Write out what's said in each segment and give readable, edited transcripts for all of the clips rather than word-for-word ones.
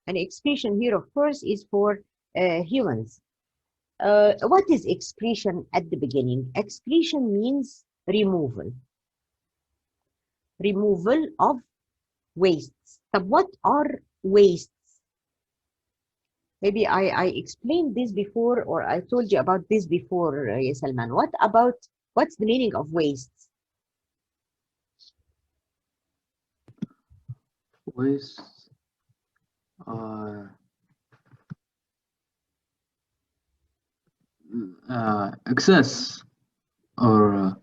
And excretion here, of course, is for humans. What is excretion at the beginning? Excretion means removal. Removal of wastes. So what are wastes? Maybe I explained this before, or I told you about this before, Salman. What's the meaning of wastes? Waste, excess, or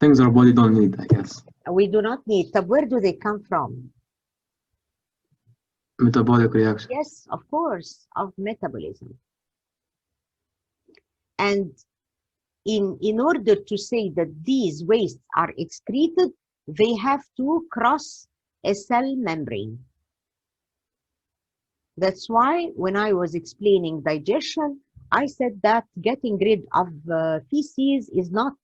things our body don't need, I guess. We do not need. So where do they come from? Metabolic reaction. Yes, of course, of metabolism. And in order to say that these wastes are excreted, they have to cross a cell membrane. That's why when I was explaining digestion, I said that getting rid of feces is not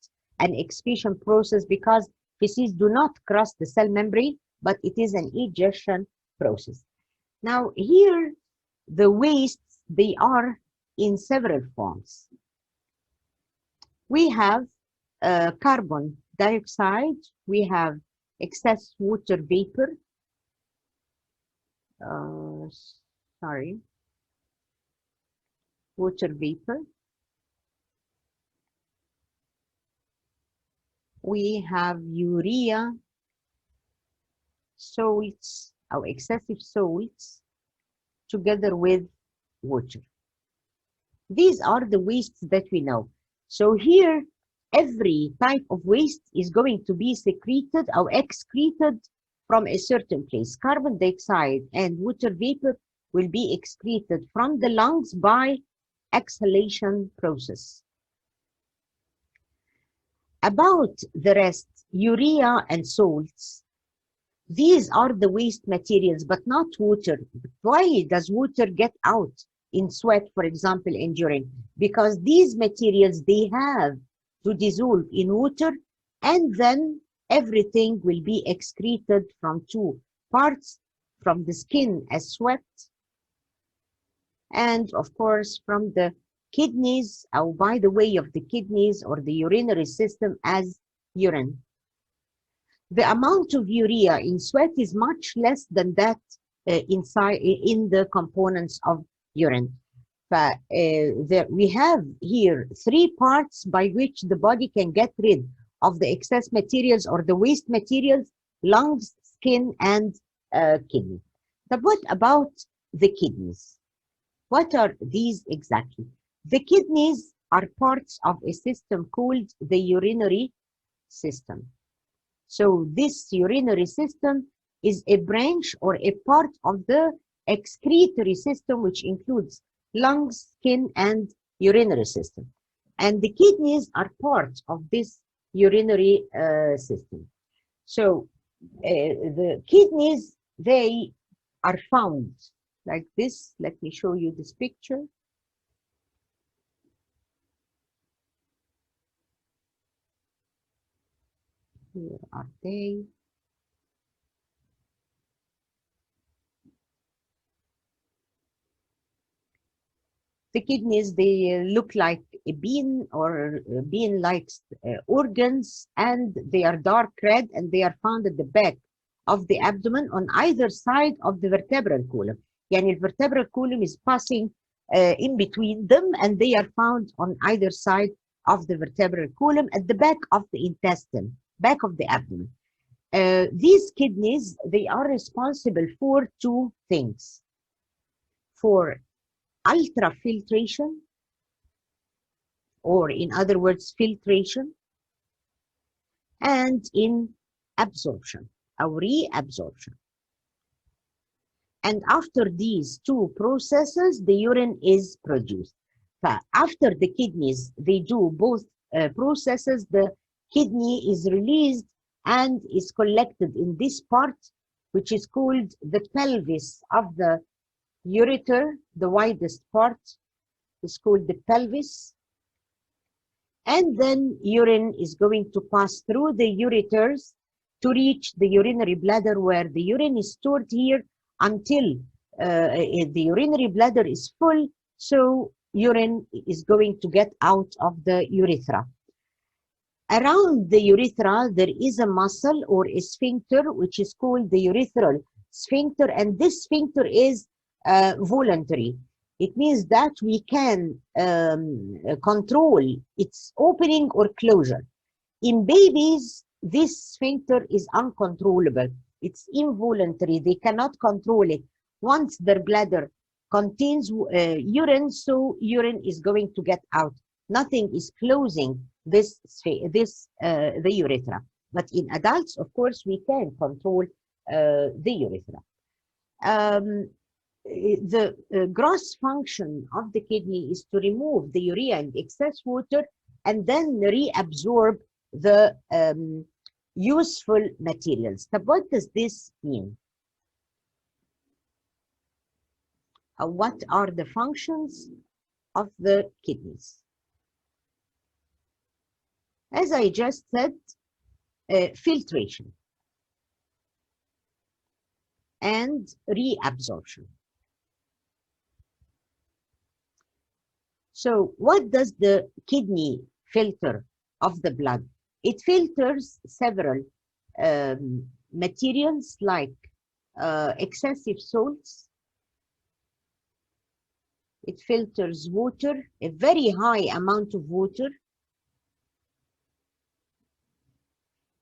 an excretion process because feces do not cross the cell membrane, but it is an egestion process. Now here, the wastes, they are in several forms. We have carbon dioxide, we have excess water vapor, water vapor. We have urea, salts, or excessive salts, together with water. These are the wastes that we know. So here, every type of waste is going to be secreted or excreted from a certain place. Carbon dioxide and water vapor will be excreted from the lungs by exhalation process. About the rest, urea and salts, these are the waste materials, but not water. Why does water get out in sweat, for example, in urine? Because these materials, they have to dissolve in water, and then everything will be excreted from two parts, from the skin as sweat, and of course from the kidneys, or by the way of the kidneys or the urinary system as urine. The amount of urea in sweat is much less than that inside in the components of urine. But we have here three parts by which the body can get rid of the excess materials or the waste materials: lungs, skin, and kidney. But what about the kidneys? What are these exactly? The kidneys are parts of a system called the urinary system. So this urinary system is a branch or a part of the excretory system, which includes lungs, skin, and urinary system. And the kidneys are part of this urinary system. So the kidneys, they are found like this. Let me show you this picture. Here are they. The kidneys, they look like a bean or bean-like organs, and they are dark red, and they are found at the back of the abdomen on either side of the vertebral column. Yani the vertebral column is passing in between them, and they are found on either side of the vertebral column at the back of the intestine, back of the abdomen. These kidneys, they are responsible for two things: for ultrafiltration, or in other words, filtration, and in absorption or reabsorption. And after these two processes, the urine is produced. After the kidneys, they do both processes, the kidney is released and is collected in this part, which is called the pelvis of the ureter. The widest part is called the pelvis. And then urine is going to pass through the ureters to reach the urinary bladder, where the urine is stored here until the urinary bladder is full, so urine is going to get out of the urethra. Around the urethra, there is a muscle or a sphincter, which is called the urethral sphincter, and this sphincter is voluntary. It means that we can control its opening or closure. In babies, this sphincter is uncontrollable. It's involuntary. They cannot control it. Once their bladder contains urine, so urine is going to get out. Nothing is closing the urethra. But in adults, of course, we can control the urethra. The gross function of the kidney is to remove the urea and excess water and then reabsorb the useful materials. So what does this mean? What are the functions of the kidneys? As I just said, filtration and reabsorption. So what does the kidney filter of the blood? It filters several materials like excessive salts. It filters water, a very high amount of water.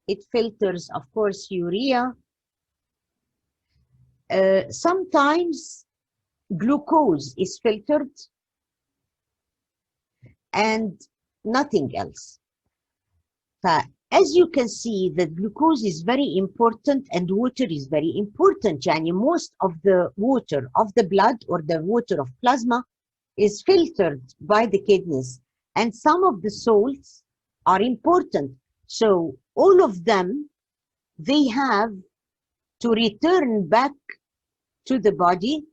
It filters, of course, urea. Sometimes glucose is filtered and nothing else. As you can see, the glucose is very important and water is very important. Yani most of the water of the blood or the water of plasma is filtered by the kidneys, and some of the salts are important. So all of them, they have to return back to the body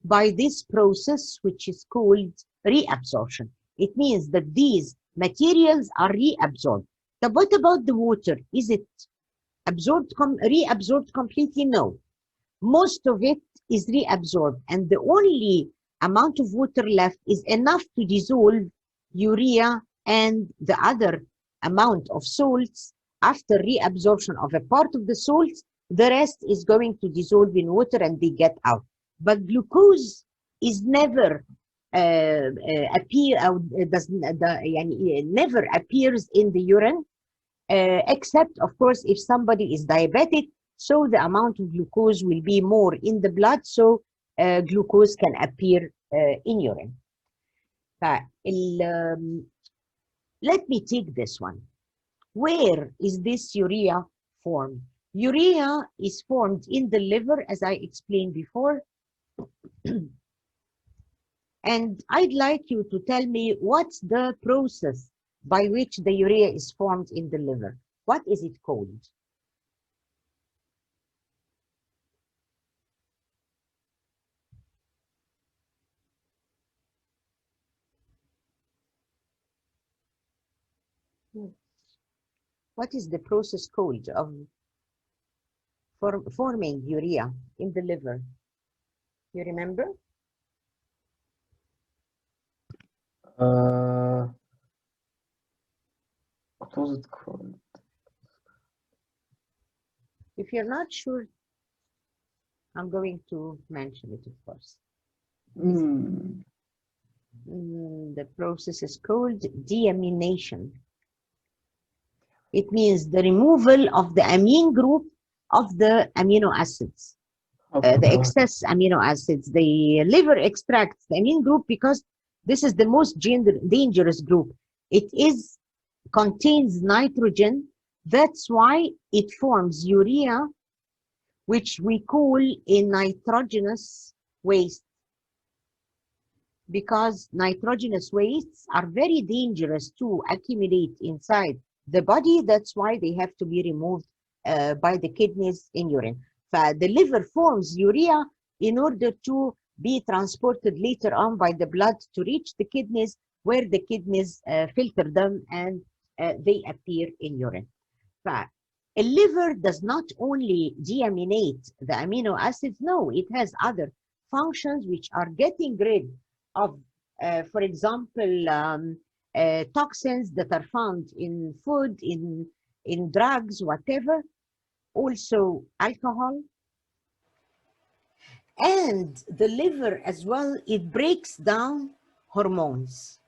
by this process, which is called reabsorption. It means that these materials are reabsorbed. But what about the water? Is it reabsorbed completely? No. Most of it is reabsorbed, and the only amount of water left is enough to dissolve urea and the other amount of salts. After reabsorption of a part of the salts, the rest is going to dissolve in water and they get out. But glucose is never never appears in the urine, except, of course, if somebody is diabetic, so the amount of glucose will be more in the blood, so glucose can appear in urine. Let me take this one. Where is this urea formed? Urea is formed in the liver, as I explained before. And I'd like you to tell me what's the process by which the urea is formed in the liver. What is it called? What is the process called of forming urea in the liver? You remember? What was it called? If you're not sure, I'm going to mention it, of course. The process is called deamination. It means the removal of the amine group of the amino acids, the excess amino acids. The liver extracts the amine group because this is the most dangerous group. It contains nitrogen. That's why it forms urea, which we call a nitrogenous waste, because nitrogenous wastes are very dangerous to accumulate inside the body. That's why they have to be removed by the kidneys in urine. The liver forms urea in order to be transported later on by the blood to reach the kidneys, where the kidneys filter them and they appear in urine. A liver does not only deaminate the amino acids, no, it has other functions which are getting rid of, for example, toxins that are found in food, in drugs, whatever, also alcohol. And the liver as well, it breaks down hormones,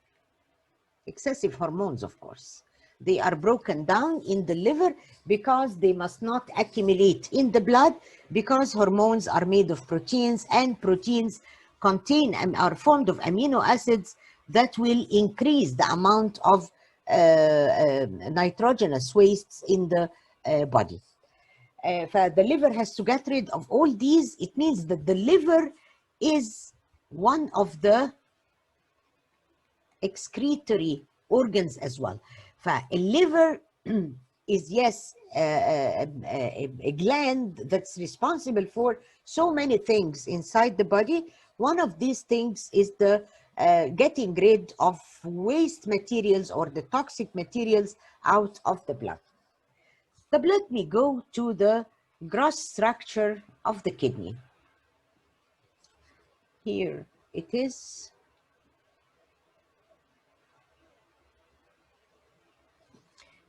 excessive hormones, of course. They are broken down in the liver because they must not accumulate in the blood, because hormones are made of proteins, and proteins contain and are formed of amino acids that will increase the amount of nitrogenous wastes in the body. The liver has to get rid of all these. It means that the liver is one of the excretory organs as well. The liver is, yes, a gland that's responsible for so many things inside the body. One of these things is the getting rid of waste materials or the toxic materials out of the blood. But let me go to the gross structure of the kidney. Here it is.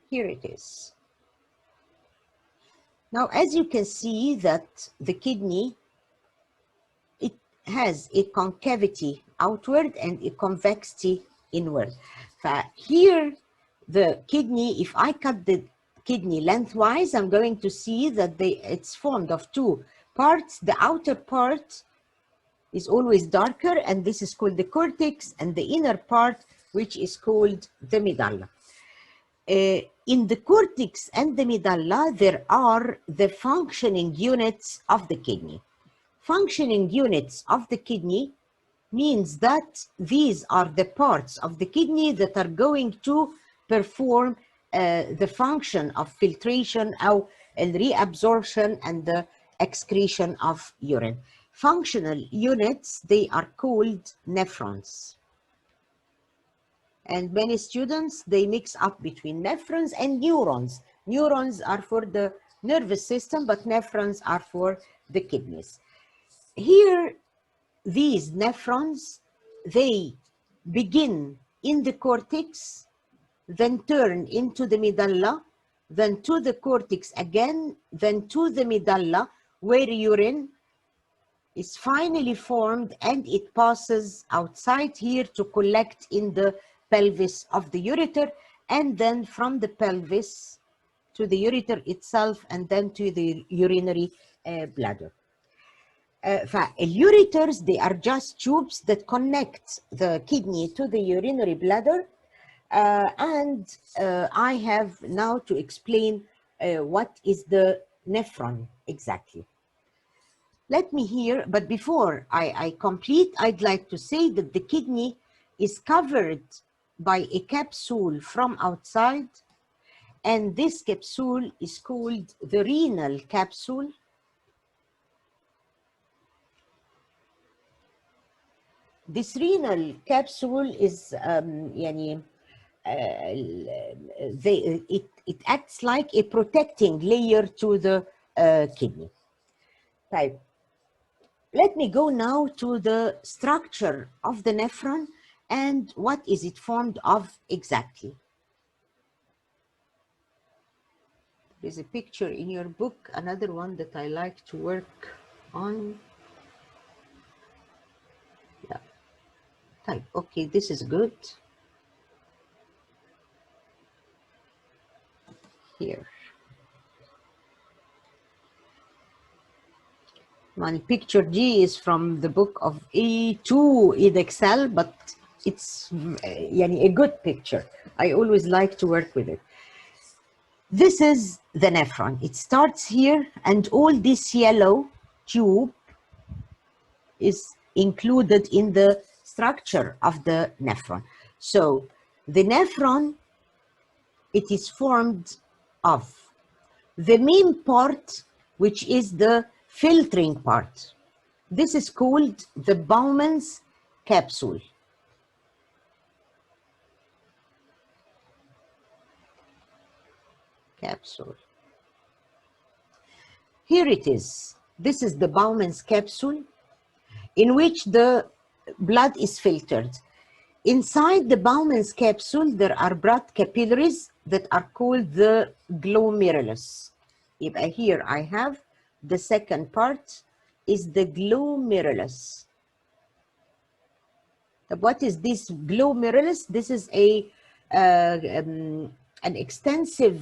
Here it is. Now, as you can see that the kidney, it has a concavity outward and a convexity inward. Here, the kidney, if I cut the kidney lengthwise, I'm going to see that it's formed of two parts. The outer part is always darker, and this is called the cortex, and the inner part, which is called the medulla. In the cortex and the medulla, there are the functioning units of the kidney. Functioning units of the kidney means that these are the parts of the kidney that are going to perform the function of filtration or reabsorption and the excretion of urine. Functional units, they are called nephrons. And many students, they mix up between nephrons and neurons. Neurons are for the nervous system, but nephrons are for the kidneys. Here, these nephrons, they begin in the cortex, then turn into the medulla, then to the cortex again, then to the medulla, where urine is finally formed, and it passes outside here to collect in the pelvis of the ureter, and then from the pelvis to the ureter itself, and then to the urinary bladder. Ureters, they are just tubes that connect the kidney to the urinary bladder, and I have now to explain what is the nephron exactly. Let me hear, but before I complete, I'd like to say that the kidney is covered by a capsule from outside, and this capsule is called the renal capsule. This renal capsule is, it acts like a protecting layer to the kidney. Right. Let me go now to the structure of the nephron and what is it formed of exactly. There's a picture in your book, another one that I like to work on. Yeah. Type. Okay, this is good. Here. My picture G is from the book of A2 in Excel, but it's a good picture. I always like to work with it. This is the nephron. It starts here, and all this yellow tube is included in the structure of the nephron. So the nephron, it is formed of the main part, which is the filtering part. This is called the Bowman's capsule. Here it is. This is the Bowman's capsule. in which the blood is filtered. Inside the Bowman's capsule, there are blood capillaries that are called the glomerulus. Here I have the second part is the glomerulus. What is this glomerulus? This is an extensive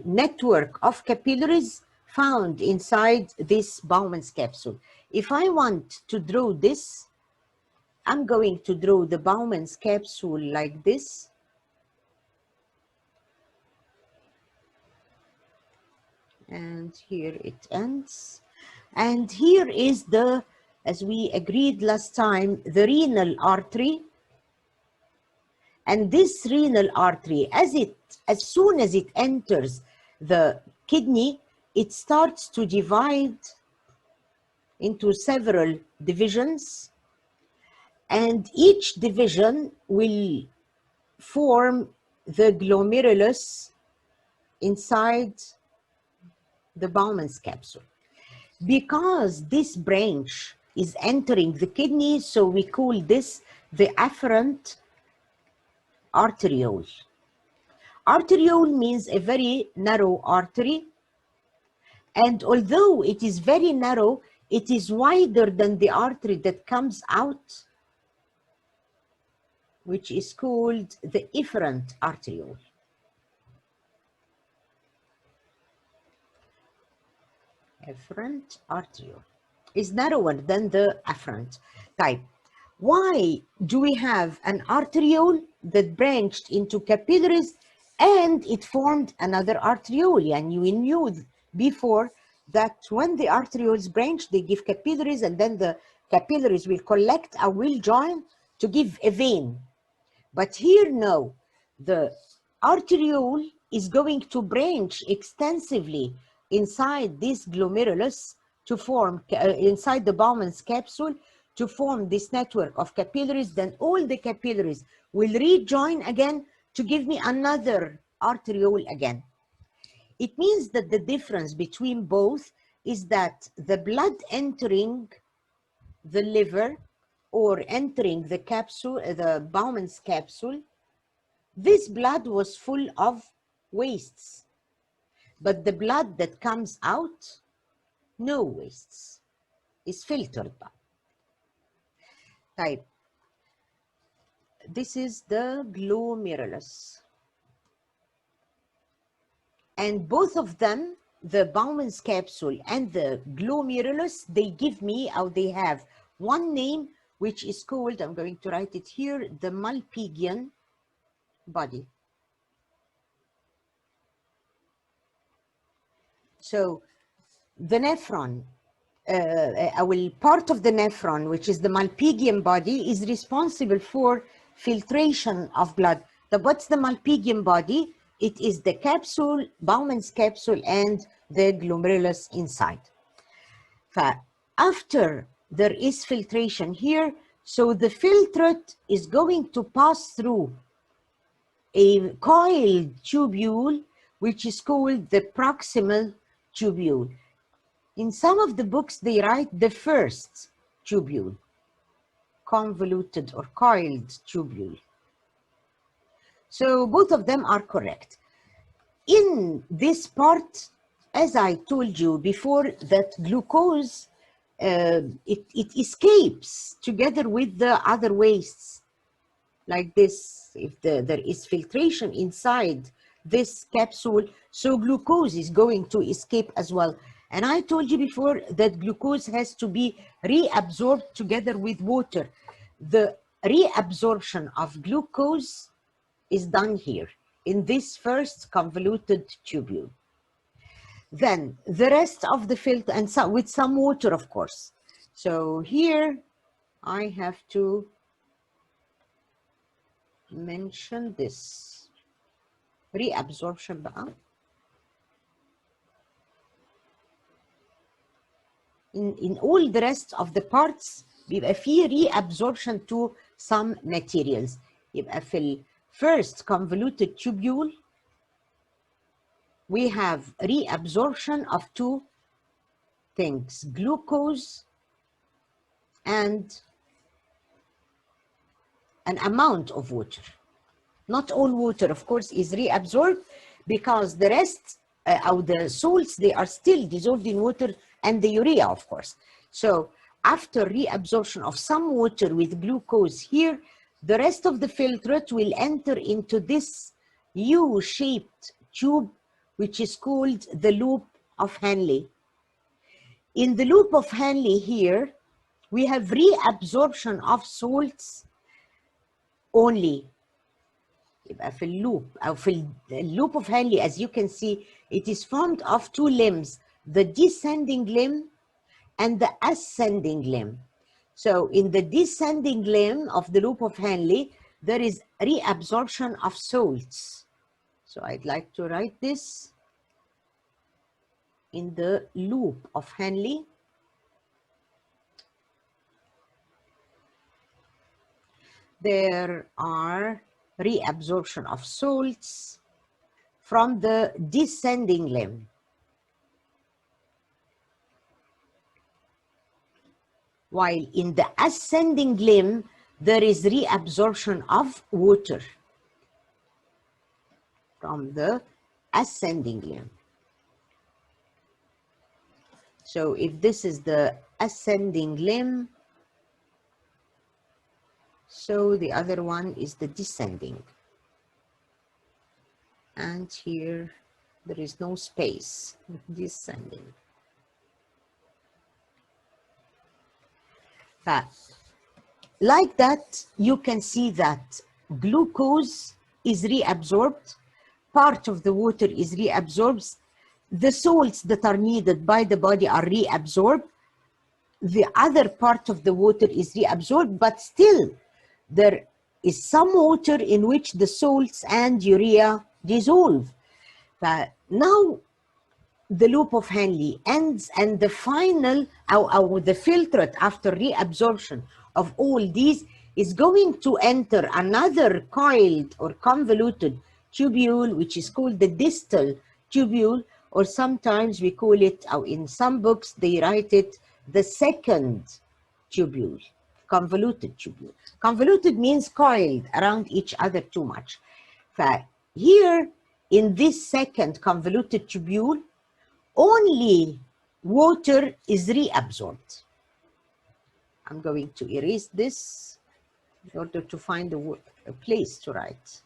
network of capillaries found inside this Bowman's capsule. If I want to draw this, I'm going to draw the Bowman's capsule like this. And here it ends. And here is the, as we agreed last time, the renal artery. And this renal artery, as soon as it enters the kidney, it starts to divide into several divisions. And each division will form the glomerulus inside the Bowman's capsule. Because this branch is entering the kidney, so we call this the afferent arteriole. Arteriole means a very narrow artery, and although it is very narrow, it is wider than the artery that comes out, which is called the efferent arteriole. Efferent arteriole is narrower than the afferent type. Why do we have an arteriole that branched into capillaries and it formed another arteriole? And you knew before that when the arterioles branch, they give capillaries, and then the capillaries will collect or will join to give a vein. But here, no, the arteriole is going to branch extensively inside this glomerulus to form, inside the Bowman's capsule, to form this network of capillaries. Then all the capillaries will rejoin again to give me another arteriole again. It means that the difference between both is that the blood entering the liver or entering the capsule, the Bowman's capsule, this blood was full of wastes. But the blood that comes out, no wastes, is filtered. Type. This is the glomerulus. And both of them, the Bowman's capsule and the glomerulus, they give me, or they have one name, which is called, I'm going to write it here, the Malpighian body. So the nephron, part of the nephron, which is the Malpighian body, is responsible for filtration of blood. So what's the Malpighian body? It is the capsule, Bowman's capsule, and the glomerulus inside. After there is filtration here, so the filtrate is going to pass through a coiled tubule, which is called the proximal tubule. In some of the books, they write the first tubule, convoluted or coiled tubule. So both of them are correct. In this part, as I told you before, that glucose, it escapes together with the other wastes, like this. If there is filtration inside this capsule, so glucose is going to escape as well. And I told you before that glucose has to be reabsorbed together with water. The reabsorption of glucose is done here in this first convoluted tubule. Then the rest of the filter, and so with some water, of course. So here I have to mention this reabsorption بقى. In all the rest of the parts بيبقى فيه reabsorption to some materials. يبقى في first convoluted tubule we have reabsorption of two things: glucose and an amount of water. Not all water, of course, is reabsorbed, because the rest of the salts, they are still dissolved in water, and the urea, of course. So after reabsorption of some water with glucose here, the rest of the filtrate will enter into this U-shaped tube, which is called the loop of Henle. In the loop of Henle here, we have reabsorption of salts only. يبقى في اللوب أو في loop of Henle, as you can see, it is formed of two limbs, the descending limb and the ascending limb. So in the descending limb of the loop of Henle, there is reabsorption of salts. So I'd like to write this in the loop of Henle. There are reabsorption of salts from the descending limb. While in the ascending limb, there is reabsorption of water from the ascending limb. So if this is the ascending limb, so the other one is the descending. And here there is no space, descending. Like that, you can see that glucose is reabsorbed, part of the water is reabsorbed, the salts that are needed by the body are reabsorbed, the other part of the water is reabsorbed, but still there is some water in which the salts and urea dissolve. Now the loop of Henle ends, and the final, or the filtrate after reabsorption of all these is going to enter another coiled or convoluted tubule, which is called the distal tubule, or sometimes we call it, or in some books they write it, the second tubule, convoluted tubule. Convoluted means coiled around each other too much. Here in this second convoluted tubule, only water is reabsorbed. I'm going to erase this in order to find a place to write.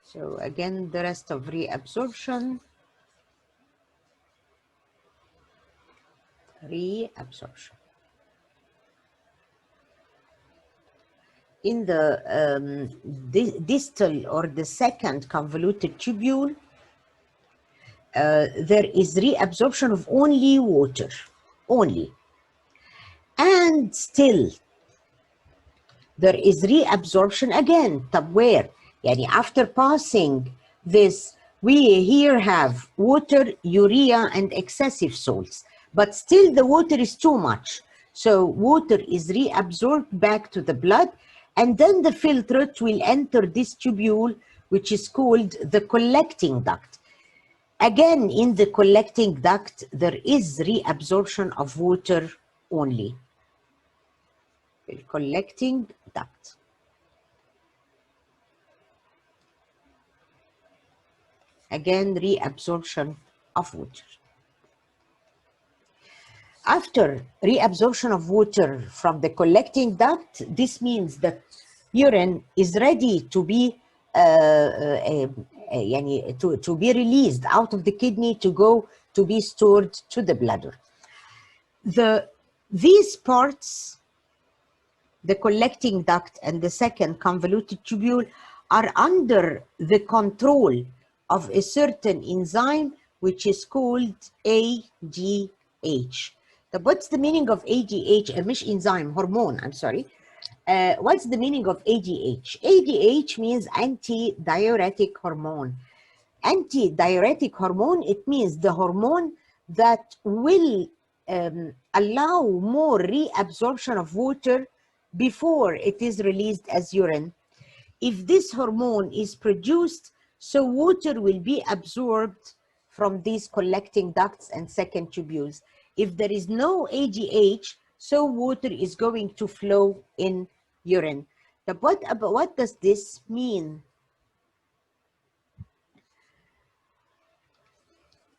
So again, the rest of reabsorption. In the distal or the second convoluted tubule, there is reabsorption of only water, only. And still, there is reabsorption again. طب where? يعني after passing this, we here have water, urea, and excessive salts. But still the water is too much. So water is reabsorbed back to the blood, and then the filtrate will enter this tubule, which is called the collecting duct. Again, in the collecting duct, there is reabsorption of water only. The collecting duct. Again, reabsorption of water. After reabsorption of water from the collecting duct, this means that urine is ready to be to be released out of the kidney to go to be stored to the bladder. These parts, the collecting duct and the second convoluted tubule, are under the control of a certain enzyme which is called AGH. What's the meaning of AGH? مش enzyme, hormone, I'm sorry. What's the meaning of AGH? AGH means anti-diuretic hormone. Anti-diuretic hormone, it means the hormone that will allow more reabsorption of water before it is released as urine. If this hormone is produced, so water will be absorbed from these collecting ducts and second tubules. If there is no AGH, so water is going to flow in urine. But what does this mean?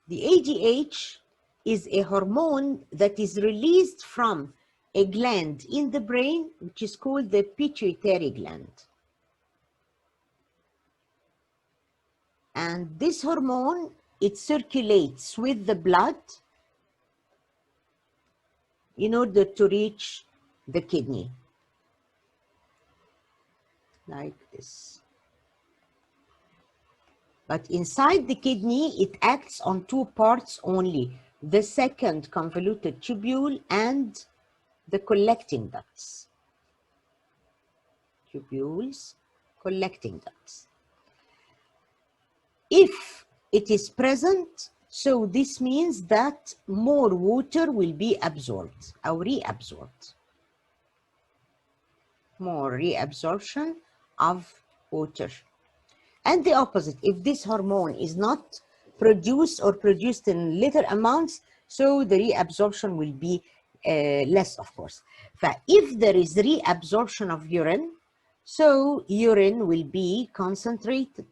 The AGH is a hormone that is released from a gland in the brain, which is called the pituitary gland. And this hormone, it circulates with the blood in order to reach the kidney, like this. But inside the kidney, it acts on two parts only, the second convoluted tubule and the collecting ducts. Tubules, collecting ducts. If it is present, so this means that more water will be absorbed or reabsorbed. More reabsorption of water. And the opposite, if this hormone is not produced or produced in little amounts, so the reabsorption will be less, of course. If there is reabsorption of urine, so urine will be concentrated.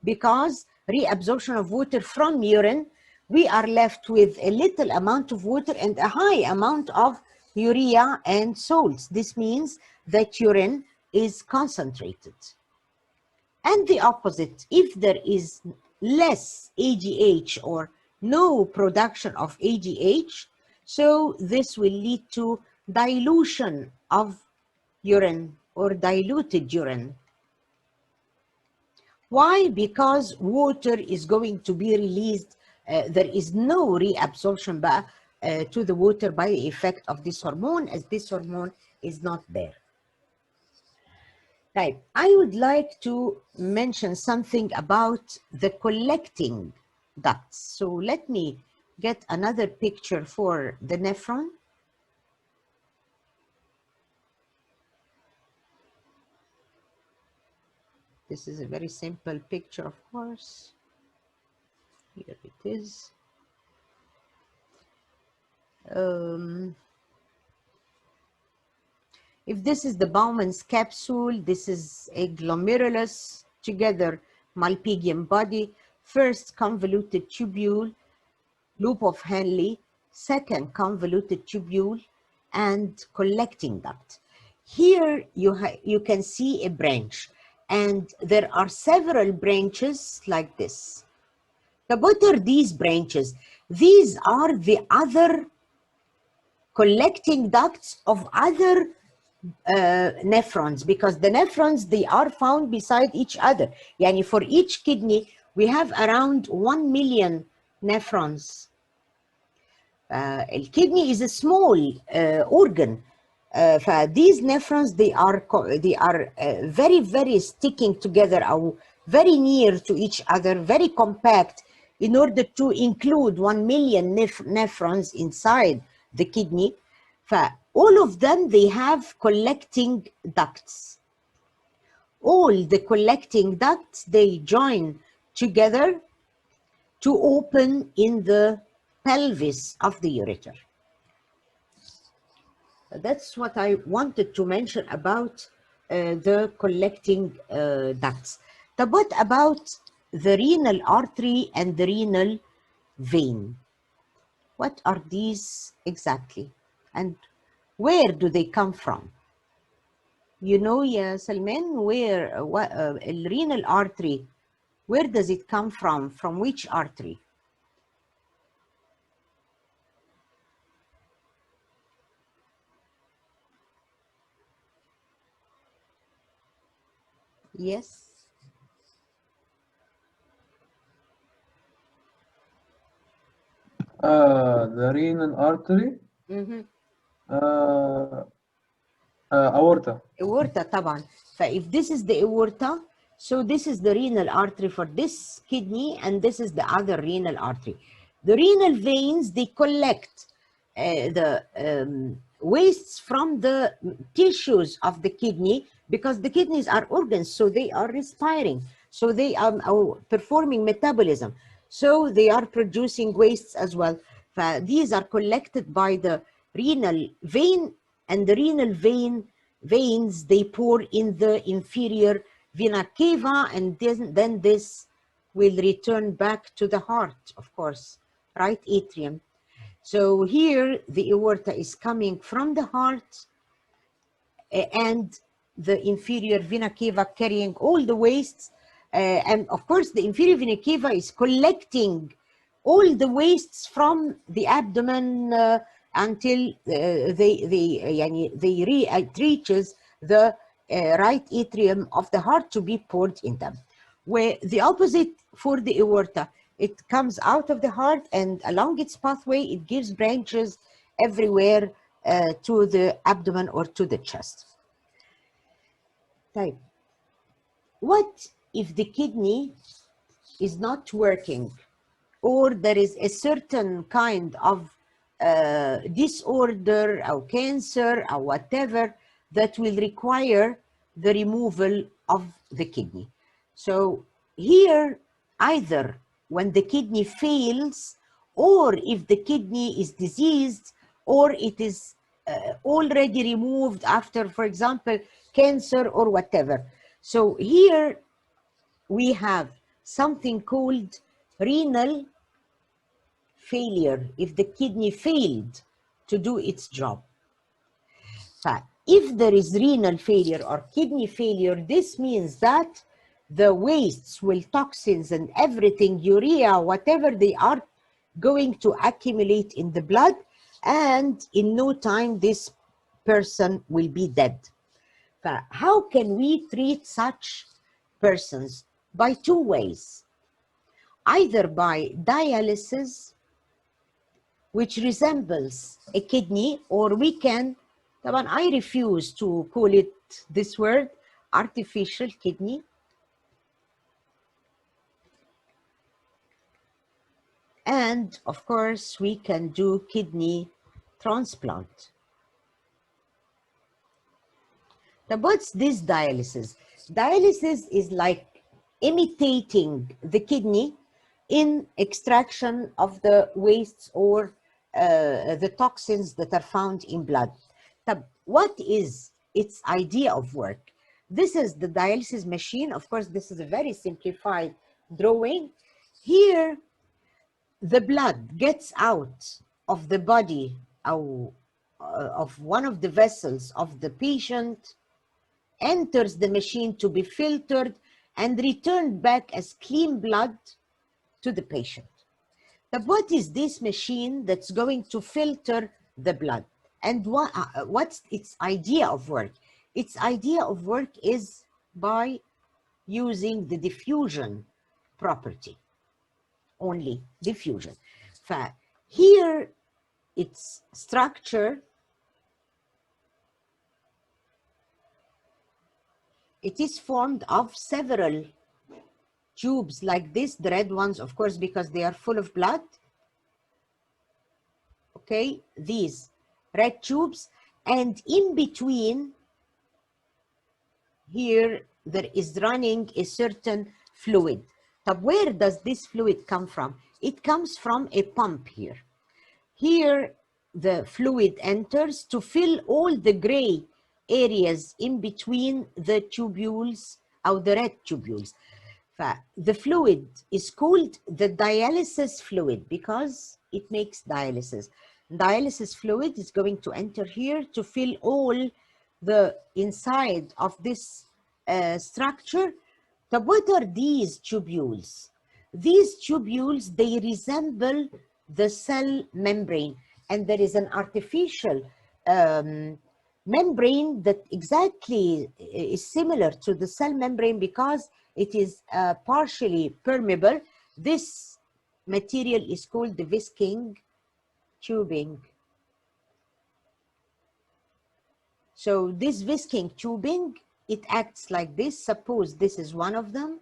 Because reabsorption of water from urine, we are left with a little amount of water and a high amount of urea and salts. This means that urine is concentrated. And the opposite, if there is less AGH or no production of AGH, so this will lead to dilution of urine or diluted urine. Why? Because water is going to be released. There is no reabsorption to the water by the effect of this hormone, as this hormone is not there. Right. I would like to mention something about the collecting ducts. So let me get another picture for the nephron. This is a very simple picture, of course. Here it is. If this is the Bowman's capsule, this is a glomerulus together Malpighian body, first convoluted tubule, loop of Henle, second convoluted tubule, and collecting duct. Here you can see a branch, and there are several branches like this. Now, what are these branches? These are the other collecting ducts of other nephrons, because the nephrons, they are found beside each other. Yani for each kidney, we have around 1 million nephrons. The kidney is a small organ. These nephrons, they are very, very sticking together, or very near to each other, very compact, in order to include 1 million nephrons inside the kidney. All of them, they have collecting ducts. All the collecting ducts, they join together to open in the pelvis of the ureter. That's what I wanted to mention about the collecting ducts. But what about the renal artery and the renal vein? What are these exactly? And where do they come from? You know, yeah, Salman, where renal artery, where does it come from? From which artery? Yes. The renal artery. Mm-hmm. Aorta. Aorta طبعا. If this is the aorta, so this is the renal artery for this kidney, and this is the other renal artery. The renal veins, they collect wastes from the tissues of the kidney, because the kidneys are organs, so they are respiring, so they are performing metabolism, so they are producing wastes as well. These are collected by the renal vein, and the renal veins, they pour in the inferior vena cava, and then this will return back to the heart, of course, right atrium. So here the aorta is coming from the heart, and the inferior vena cava carrying all the wastes, and of course the inferior vena cava is collecting all the wastes from the abdomen until it reaches the right atrium of the heart to be poured in them. Where the opposite for the aorta, it comes out of the heart, and along its pathway it gives branches everywhere to the abdomen or to the chest. Type. What if the kidney is not working, or there is a certain kind of disorder or cancer or whatever that will require the removal of the kidney? So here, either when the kidney fails, or if the kidney is diseased, or it is already removed after, for example, cancer or whatever. So here we have something called renal failure, if the kidney failed to do its job. If there is renal failure or kidney failure, this means that the wastes, toxins and everything, urea, whatever they are, going to accumulate in the blood, and in no time this person will be dead. How can we treat such persons? By two ways. Either by dialysis, which resembles a kidney, or we can, I refuse to call it this word, artificial kidney. And of course, we can do kidney transplant. Now, what's this dialysis? Dialysis is like imitating the kidney in extraction of the wastes or the toxins that are found in blood. Now, what is its idea of work? This is the dialysis machine. Of course, this is a very simplified drawing. Here, the blood gets out of the body of one of the vessels of the patient, enters the machine to be filtered, and returned back as clean blood to the patient. But what is this machine that's going to filter the blood? And what's its idea of work? Its idea of work is by using the diffusion property, only diffusion. Here, its structure, it is formed of several tubes like this, the red ones, of course, because they are full of blood. Okay, these red tubes, and in between here there is running a certain fluid. But where does this fluid come from? It comes from a pump here. Here the fluid enters to fill all the gray areas in between the tubules, or the red tubules. The fluid is called the dialysis fluid because it makes dialysis. Dialysis fluid is going to enter here to fill all the inside of this structure. So what are these tubules? These tubules, they resemble the cell membrane, and there is an artificial membrane that exactly is similar to the cell membrane because it is partially permeable. This material is called the whisking tubing. So this whisking tubing, it acts like this. Suppose this is one of them.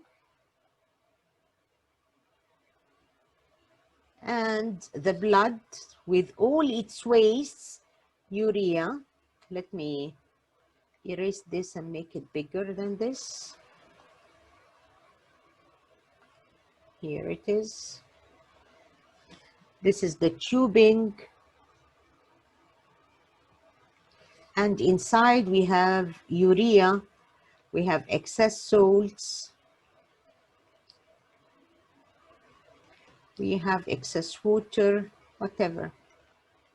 and the blood with all its wastes, urea. Let me erase this and make it bigger than this. Here it is. This is the tubing. And inside we have urea, we have excess salts, we have excess water, whatever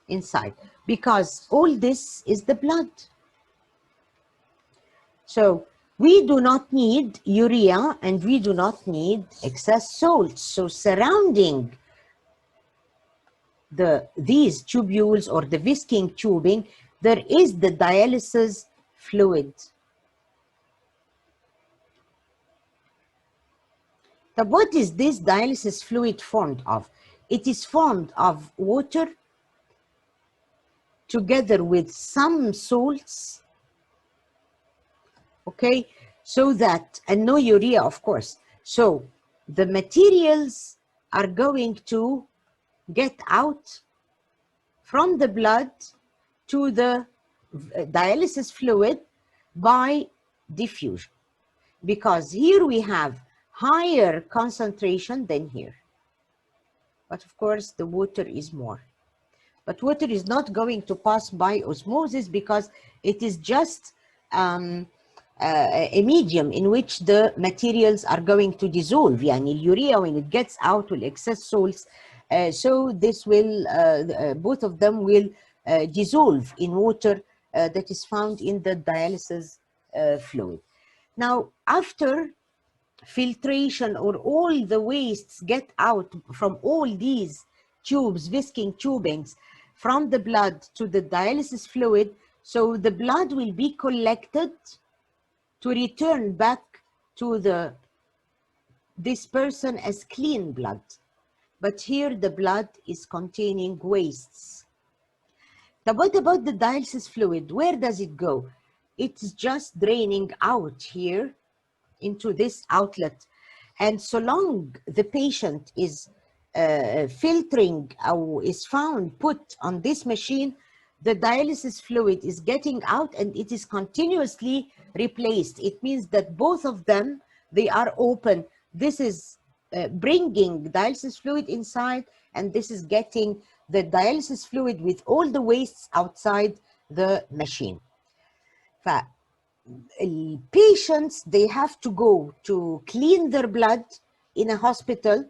inside, because all this is the blood. So we do not need urea and we do not need excess salts. So surrounding these tubules or the whisking tubing, there is the dialysis fluid. Now, what is this dialysis fluid formed of? It is formed of water together with some salts, okay, so that, and no urea, of course. So the materials are going to get out from the blood to the dialysis fluid by diffusion, because here we have higher concentration than here, but of course the water is more. But water is not going to pass by osmosis because it is just a medium in which the materials are going to dissolve. Yani urea, when it gets out, will excess salts. So this will, both of them will dissolve in water that is found in the dialysis fluid. Now, after filtration or all the wastes get out from all these tubes, whisking tubings, from the blood to the dialysis fluid, so the blood will be collected to return back to this person as clean blood. But here the blood is containing wastes. Now, what about the dialysis fluid? Where does it go? It's just draining out here into this outlet. And so long the patient is filtering or is found put on this machine, the dialysis fluid is getting out and it is continuously replaced. It means that both of them, they are open. This is bringing dialysis fluid inside, and this is getting the dialysis fluid with all the wastes outside the machine. Patients, they have to go to clean their blood in a hospital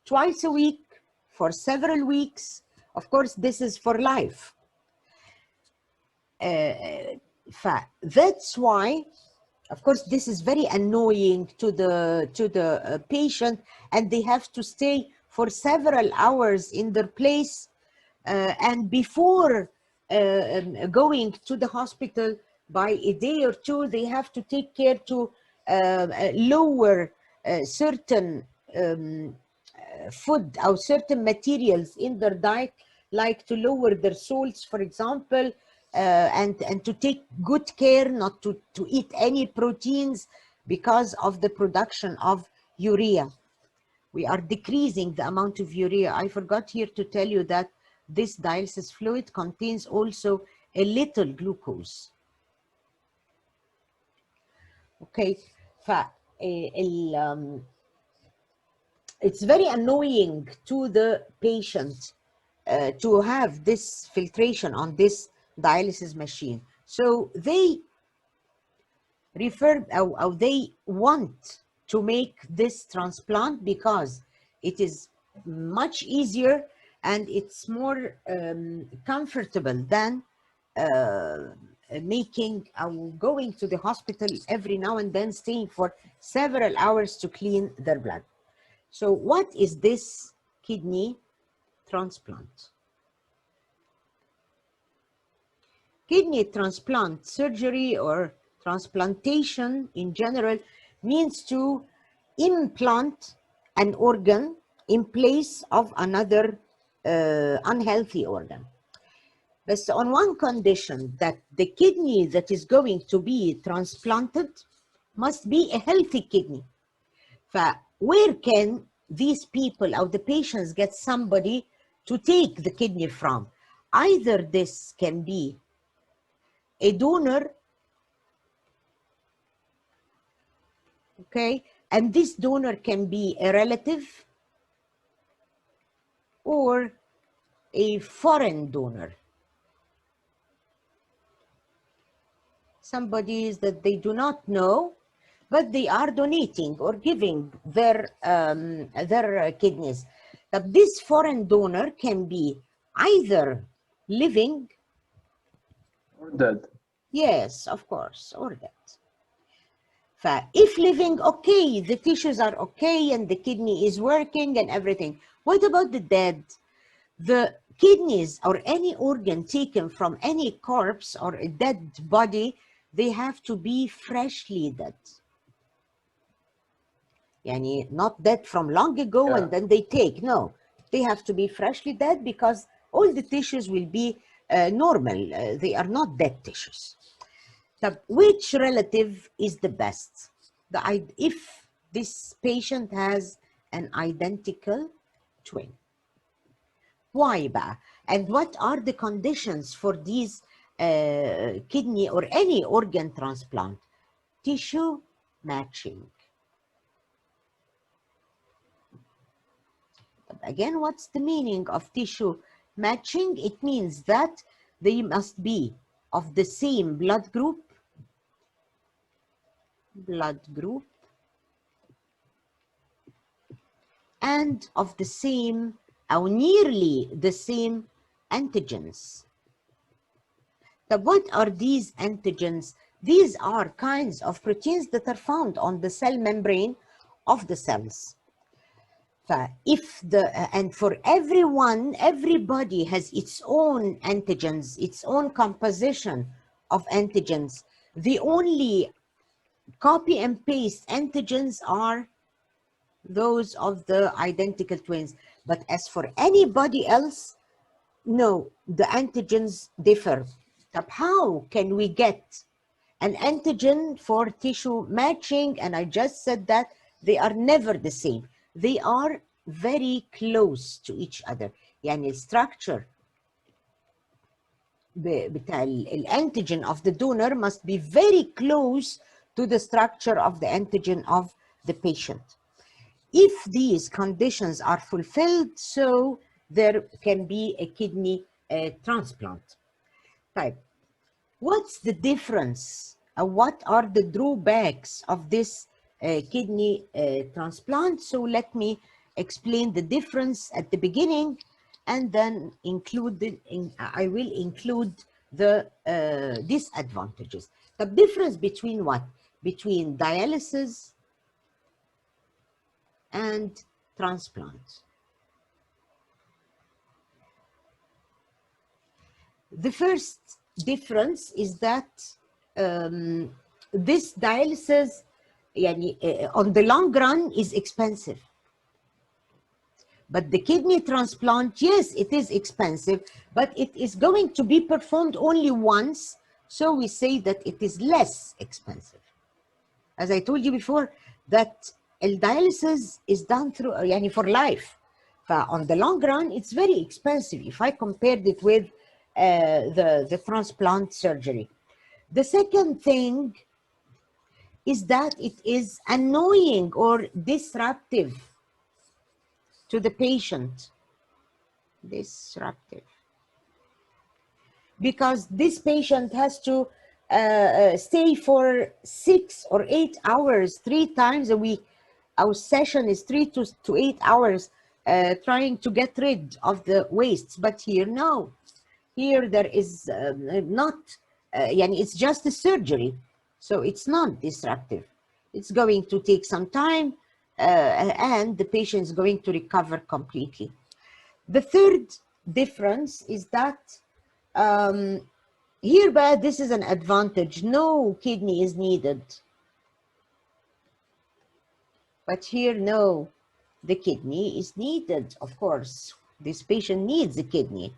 twice a week for several weeks. Of course, this is for life. That's why, of course, this is very annoying to the patient, and they have to stay for several hours in their place. And before going to the hospital, by a day or two, they have to take care to lower certain food or certain materials in their diet, like to lower their salts, for example, and to take good care not to eat any proteins because of the production of urea. We are decreasing the amount of urea. I forgot here to tell you that this dialysis fluid contains also a little glucose. Okay, it's very annoying to the patient to have this filtration on this dialysis machine. So they they want to make this transplant because it is much easier and it's more comfortable than going to the hospital every now and then, staying for several hours to clean their blood. So what is this kidney transplant? Kidney transplant surgery or transplantation in general means to implant an organ in place of another unhealthy organ. But on one condition, that the kidney that is going to be transplanted must be a healthy kidney. Where can these people or the patients get somebody to take the kidney from. Either this can be a donor, okay, and this donor can be a relative or a foreign donor. Somebody that they do not know, but they are donating or giving their kidneys. But this foreign donor can be either living, Or dead. yes, of course, or dead. If living, okay, the tissues are okay and the kidney is working and everything. What about the dead? The kidneys or any organ taken from any corpse or a dead body, they have to be freshly dead. Yani not dead from long ago and then they take, no. They have to be freshly dead because all the tissues will be normal. They are not dead tissues. So which relative is the best? If this patient has an identical twin. Why بقى? And what are the conditions for these kidney or any organ transplant? Tissue matching. Again, what's the meaning of tissue matching? It means that they must be of the same blood group, and of the same or nearly the same antigens. So what are these antigens? These are kinds of proteins that are found on the cell membrane of the cells. And for everyone, everybody has its own antigens, its own composition of antigens. The only copy and paste antigens are those of the identical twins. But as for anybody else, no, the antigens differ. How can we get an antigen for tissue matching? And I just said that they are never the same. They are very close to each other. يعني structure بتاع الانتيجين of the donor must be very close to the structure of the antigen of the patient. If these conditions are fulfilled, so there can be a kidney transplant. Type. What's the difference? What are the drawbacks of this kidney transplant? So let me explain the difference at the beginning, and then I will include the disadvantages. The difference between what? Between dialysis and transplant. The first difference is that this dialysis on the long run is expensive. But the kidney transplant, yes, it is expensive, but it is going to be performed only once, so we say that it is less expensive. As I told you before, that dialysis is done through for life. On the long run, it's very expensive if I compared it with the transplant surgery. The second thing is that it is annoying or disruptive to the patient. Disruptive. Because this patient has to stay for 6 or 8 hours, 3 times a week. Our session is 3 to 8 hours trying to get rid of the wastes. But here, no. Here there is not, it's just a surgery. So it's not disruptive. It's going to take some time and the patient is going to recover completely. The third difference is that here, but this is an advantage. No kidney is needed. But here, no, the kidney is needed. Of course, this patient needs a kidney.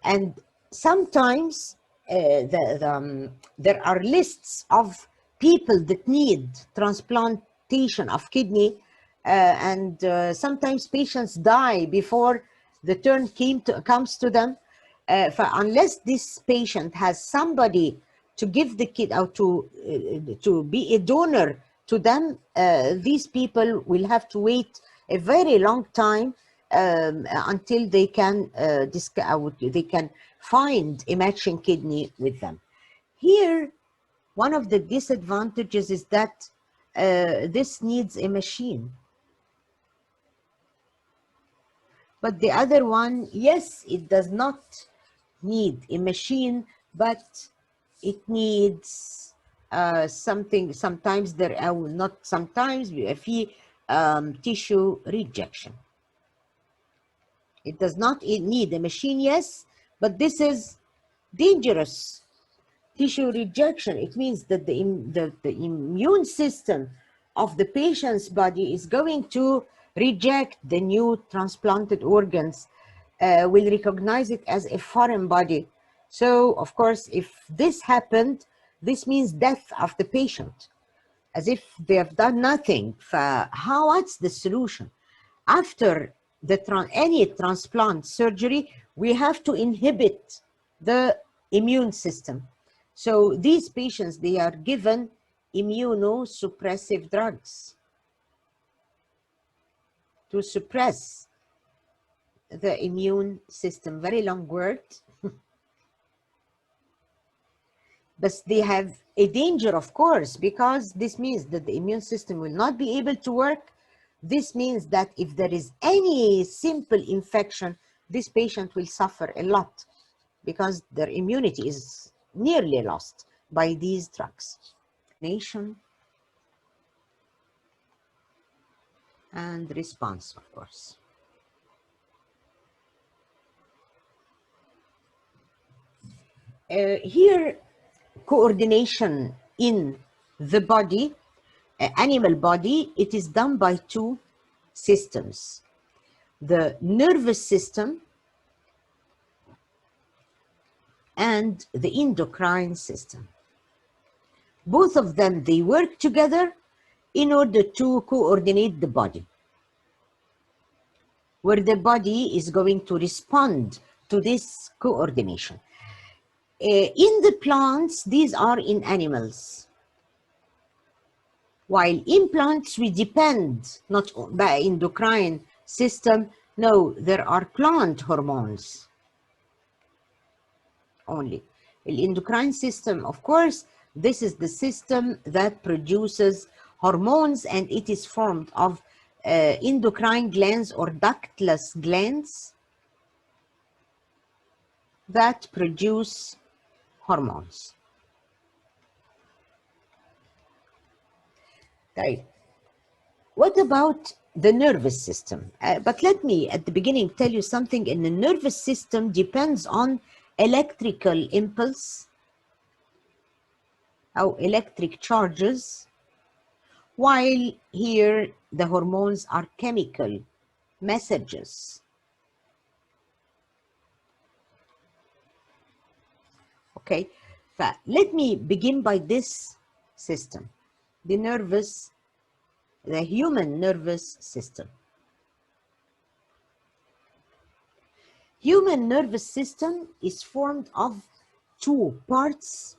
And sometimes there are lists of people that need transplant transplantation of kidney, and sometimes patients die before the turn comes to them. Unless this patient has somebody to give the kid or to be a donor to them, these people will have to wait a very long time until they can find a matching kidney with them. Here, one of the disadvantages is that this needs a machine. But the other one, yes, it does not need a machine, but it needs something. Sometimes there are not. Sometimes tissue rejection. It does not need a machine, yes, but this is dangerous. Tissue rejection. It means that the immune system of the patient's body is going to reject the new transplanted organs, will recognize it as a foreign body. So, of course, if this happened, this means death of the patient, as if they have done nothing. What's the solution? After any transplant surgery, we have to inhibit the immune system. So these patients, they are given immunosuppressive drugs to suppress the immune system. Very long word. But they have a danger, of course, because this means that the immune system will not be able to work. This means that if there is any simple infection, this patient will suffer a lot because their immunity is nearly lost by these drugs. Nation and response, of course. Here, coordination in the body, animal body, it is done by two systems. The nervous system and the endocrine system. Both of them, they work together in order to coordinate the body, where the body is going to respond to this coordination. In the plants, these are in animals. While in plants, we depend not by endocrine system. No, there are plant hormones only. The endocrine system, of course, this is the system that produces hormones, and it is formed of endocrine glands or ductless glands that produce hormones. Right. What about the nervous system? But let me at the beginning tell you something. In the nervous system depends on electrical impulse or electric charges, while here the hormones are chemical messages. Okay, let me begin by this system, the human nervous system. Human nervous system is formed of two parts.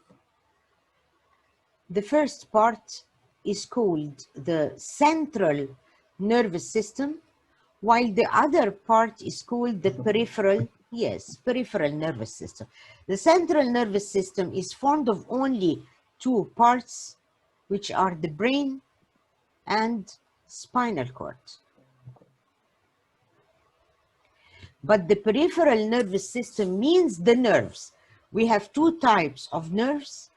The first part is called the central nervous system, while the other part is called the peripheral nervous system. The central nervous system is formed of only two parts, which are the brain and spinal cord. But the peripheral nervous system means the nerves. We have two types of nerves.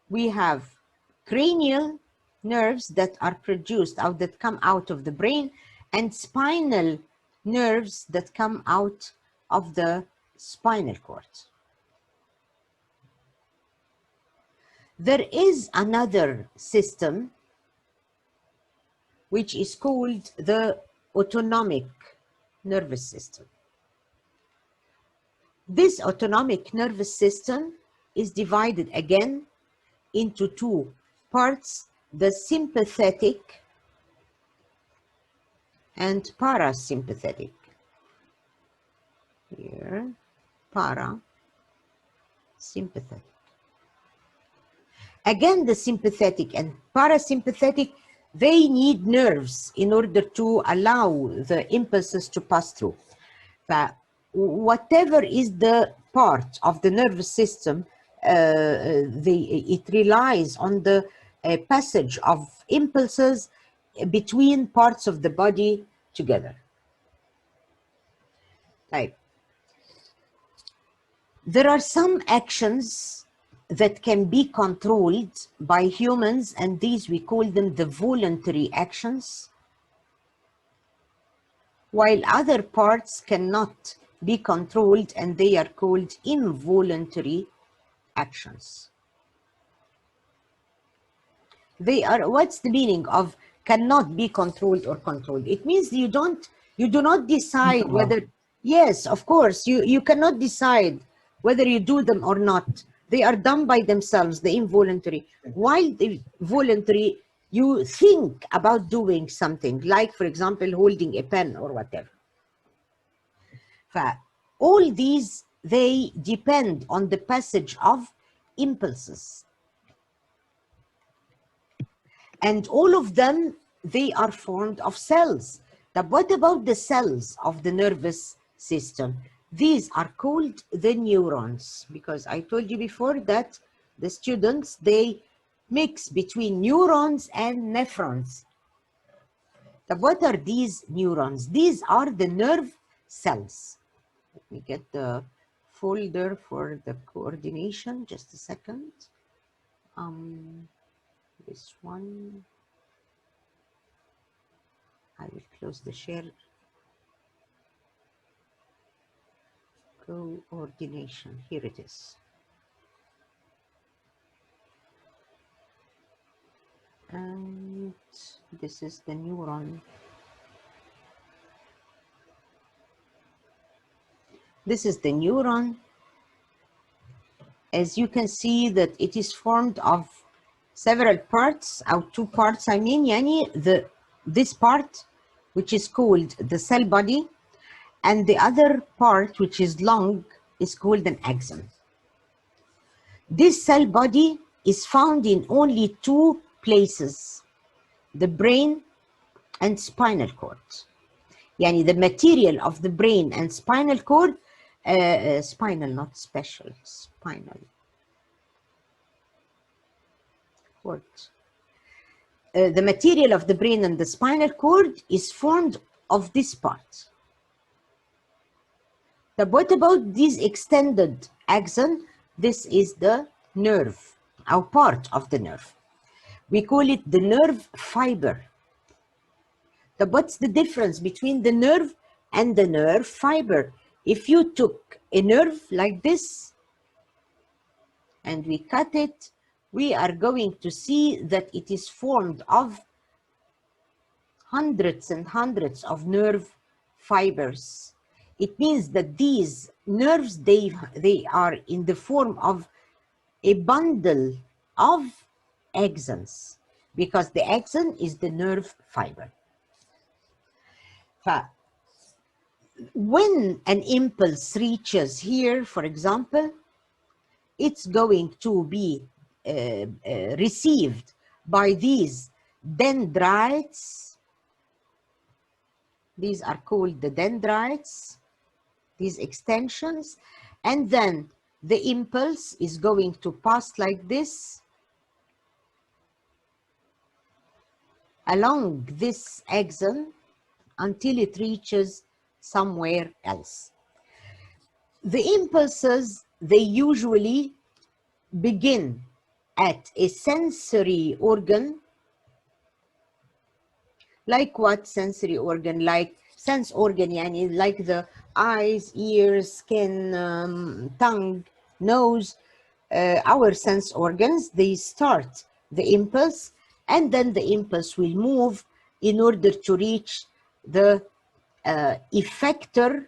We have cranial nerves that are produced that come out of the brain, and spinal nerves that come out of the spinal cord. There is another system which is called the autonomic nervous system. This autonomic nervous system is divided again into two parts, the sympathetic and parasympathetic. Here, parasympathetic. Again, the sympathetic and parasympathetic, they need nerves in order to allow the impulses to pass through. Whatever is the part of the nervous system, it relies on the passage of impulses between parts of the body together. Right. There are some actions that can be controlled by humans, and these we call them the voluntary actions, while other parts cannot be controlled, and they are called involuntary actions. They are, what's the meaning of cannot be controlled or controlled? It means you do not decide whether, yes, of course, you cannot decide whether you do them or not. They are done by themselves, the involuntary. While the voluntary, you think about doing something, like, for example, holding a pen or whatever. All these, they depend on the passage of impulses. And all of them, they are formed of cells. But what about the cells of the nervous system? These are called the neurons, because I told you before that the students, they mix between neurons and nephrons. But what are these neurons? These are the nerve cells. Let me get the folder for the coordination, just a second. This one. I will close the share. Coordination, here it is. And this is the neuron. This is the neuron. As you can see that it is formed of several parts, or two parts, I mean, yani this part, which is called the cell body, and the other part, which is long, is called an axon. This cell body is found in only two places, the brain and spinal cord. Yani the material of the brain and spinal cord, spinal, not special, spinal cord. The material of the brain and the spinal cord is formed of this part. But what about this extended axon? This is the nerve, or part of the nerve. We call it the nerve fiber. But what's the difference between the nerve and the nerve fiber? If you took a nerve like this and we cut it, we are going to see that it is formed of hundreds and hundreds of nerve fibers. It means that these nerves, they are in the form of a bundle of axons, because the axon is the nerve fiber. When an impulse reaches here, for example, it's going to be received by these dendrites. These are called the dendrites, these extensions, and then the impulse is going to pass like this along this axon until it reaches somewhere else. The impulses, they usually begin at a sensory organ. Like what sensory organ? Like sense organ, yani like the eyes, ears, skin, tongue, nose. Our sense organs, they start the impulse, and then the impulse will move in order to reach the effector,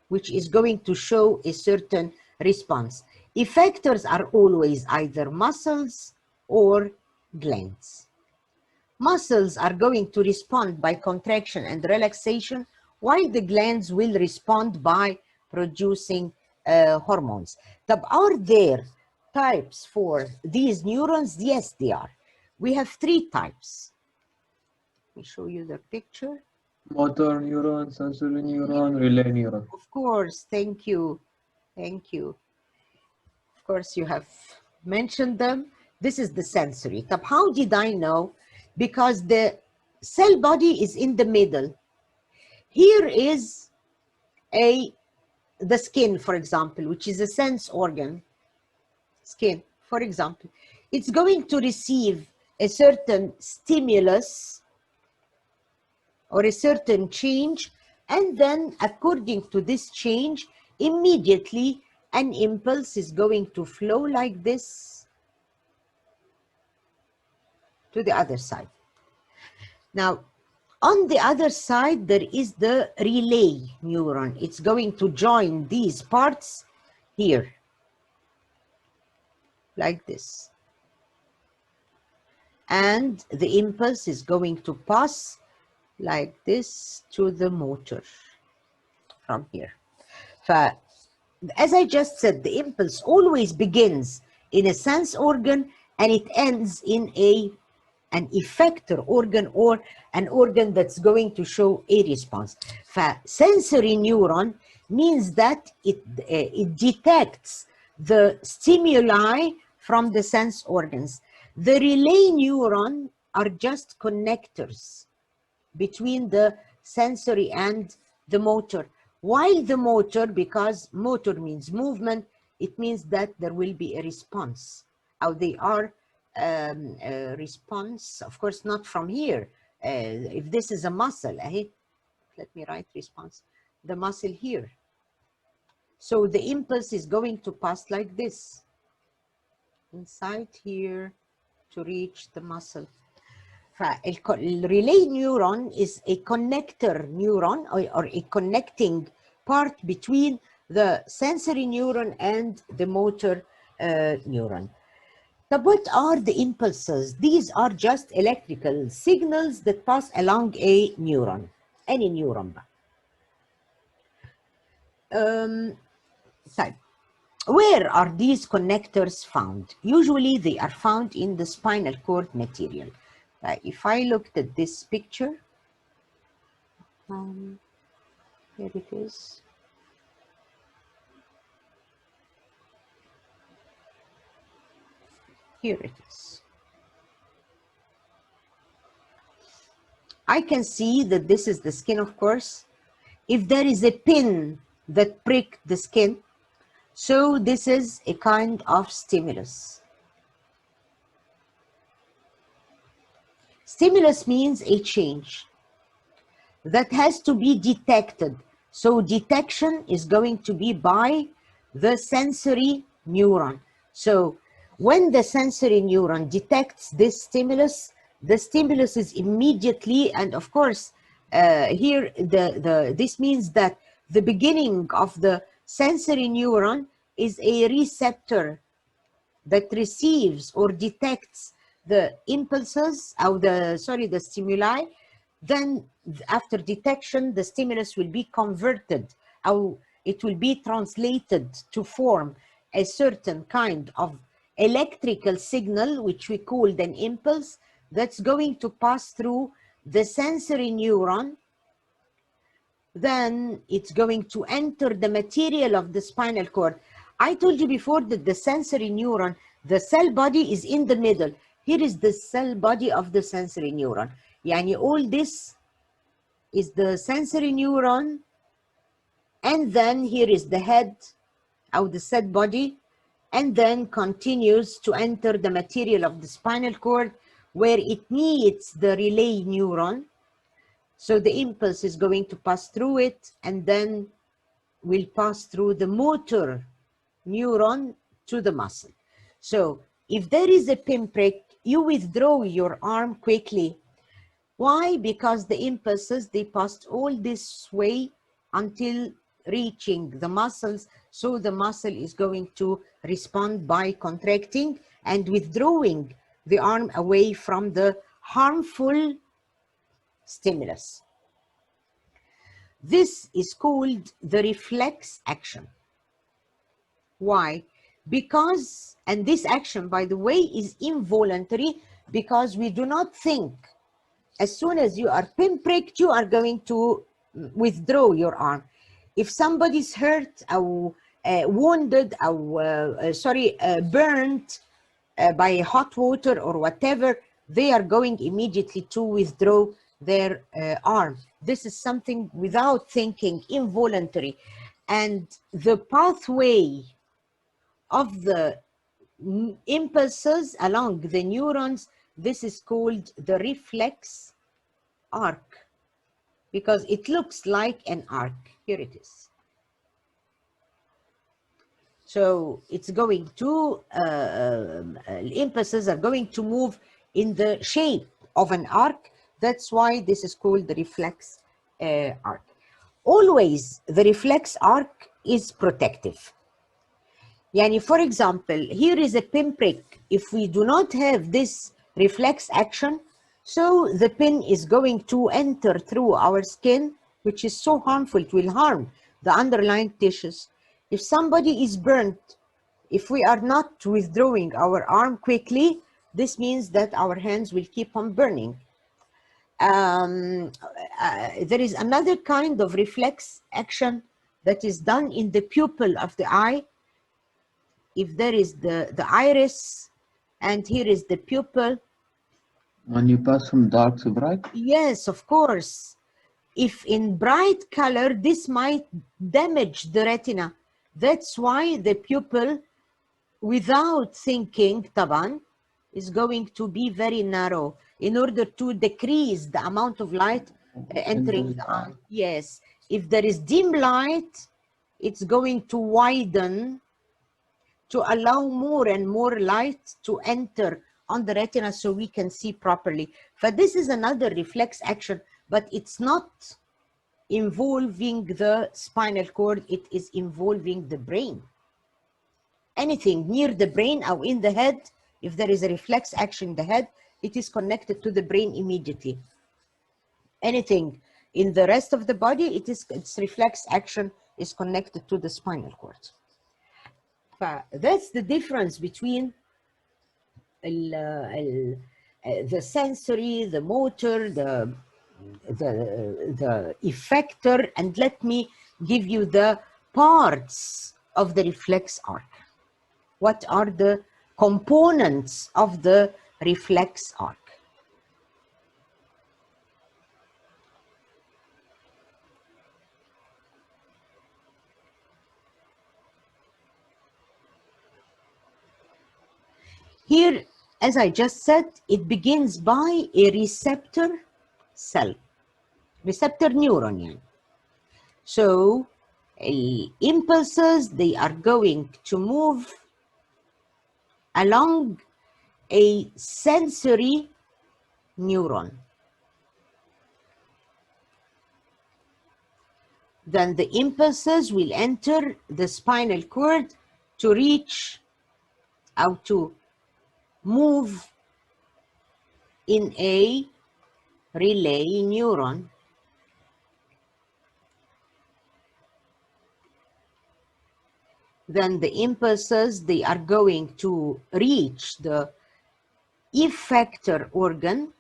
which is going to show a certain response. Effectors are always either muscles or glands. Muscles are going to respond by contraction and relaxation, while the glands will respond by producing hormones. But are there types for these neurons? Yes, they are. We have 3 types. Let me show you the picture. Motor neuron, sensory neuron, relay neuron. Of course, thank you. Thank you. Of course, you have mentioned them. This is the sensory. But how did I know? Because the cell body is in the middle. Here is the skin, for example, which is a sense organ. Skin, for example. It's going to receive a certain stimulus or a certain change, and then according to this change, immediately an impulse is going to flow like this to the other side. Now, on the other side, there is the relay neuron. It's going to join these parts here, like this. And the impulse is going to pass like this to the motor from here. As I just said, the impulse always begins in a sense organ and it ends in an effector organ, or an organ that's going to show a response. Sensory neuron means that it detects the stimuli from the sense organs. The relay neuron are just connectors between the sensory and the motor. While the motor, because motor means movement, it means that there will be a response. How they are a response, of course, not from here. If this is a muscle, let me write response, the muscle here. So the impulse is going to pass like this, inside here to reach the muscle. Relay neuron is a connector neuron, or a connecting part between the sensory neuron and the motor neuron. So what are the impulses? These are just electrical signals that pass along a neuron, any neuron. Where are these connectors found? Usually they are found in the spinal cord material. If I looked at this picture, here it is. Here it is. I can see that this is the skin, of course. If there is a pin that pricked the skin, so this is a kind of stimulus. Stimulus means a change that has to be detected. So detection is going to be by the sensory neuron. So when the sensory neuron detects this stimulus, the stimulus is immediately, and of course, here this means that the beginning of the sensory neuron is a receptor that receives or detects the impulses, or the stimuli. Then after detection, the stimulus will be converted, or it will be translated to form a certain kind of electrical signal, which we call an impulse, that's going to pass through the sensory neuron. Then it's going to enter the material of the spinal cord. I told you before that the sensory neuron, the cell body is in the middle. Here is the cell body of the sensory neuron. Yani all this is the sensory neuron, and then here is the head of the cell body, and then continues to enter the material of the spinal cord, where it meets the relay neuron. So the impulse is going to pass through it, and then will pass through the motor neuron to the muscle. So if there is a pinprick, you withdraw your arm quickly. Why? Because the impulses, they passed all this way until reaching the muscles. So the muscle is going to respond by contracting and withdrawing the arm away from the harmful stimulus. This is called the reflex action. Why? Because, and this action, by the way, is involuntary because we do not think. As soon as you are pinpricked, you are going to withdraw your arm. If somebody's hurt or wounded or burnt by hot water or whatever, they are going immediately to withdraw their arm. This is something without thinking, involuntary. And the pathway of the impulses along the neurons, this is called the reflex arc, because it looks like an arc. Here it is. So it's going to, impulses are going to move in the shape of an arc. That's why this is called the reflex arc. Always the reflex arc is protective. Yani, for example, here is a pinprick. If we do not have this reflex action, so the pin is going to enter through our skin, which is so harmful. It will harm the underlying tissues. If somebody is burnt, if we are not withdrawing our arm quickly, this means that our hands will keep on burning. There is another kind of reflex action that is done in the pupil of the eye. If there is the iris, and here is the pupil. When you pass from dark to bright? Yes, of course. If in bright color, this might damage the retina. That's why the pupil, without thinking, taban, is going to be very narrow in order to decrease the amount of light entering the eye. Yes. If there is dim light, it's going to widen to allow more and more light to enter on the retina so we can see properly. But this is another reflex action, but it's not involving the spinal cord, it is involving the brain. Anything near the brain or in the head, if there is a reflex action in the head, it is connected to the brain immediately. Anything in the rest of the body, its reflex action is connected to the spinal cord. That's the difference between the sensory, the motor, the effector, and let me give you the parts of the reflex arc. What are the components of the reflex arc? Here, as I just said, it begins by a receptor cell, receptor neuron. Yani. So, impulses, they are going to move along a sensory neuron. Then the impulses will enter the spinal cord to reach out to move in a relay neuron. Then the impulses, they are going to reach the effector organ.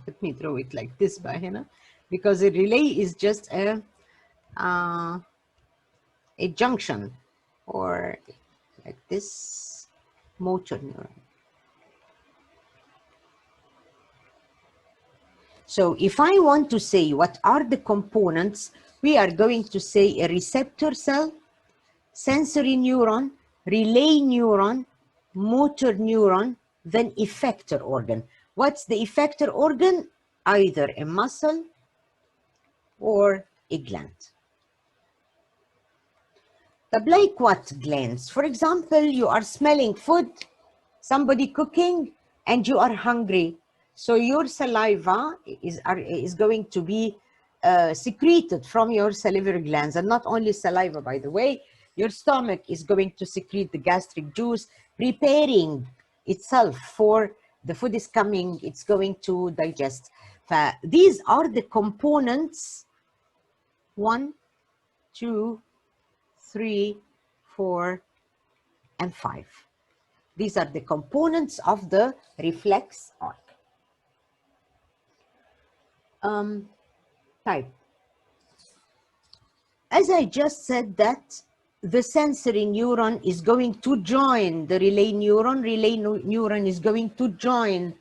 Let me throw it like this by Henle, because a relay is just a junction, or like this, motor neuron. So if I want to say what are the components, we are going to say a receptor cell, sensory neuron, relay neuron, motor neuron, then effector organ. What's the effector organ? Either a muscle or a gland. Like what glands? For example, you are smelling food, somebody cooking, and you are hungry. So your saliva is going to be secreted from your salivary glands, and not only saliva, by the way. Your stomach is going to secrete the gastric juice, preparing itself for the food is coming, it's going to digest. These are the components, 1, 2, 3, 4, and 5. These are the components of the reflex arc. Type. As I just said that the sensory neuron is going to join the relay neuron is going to join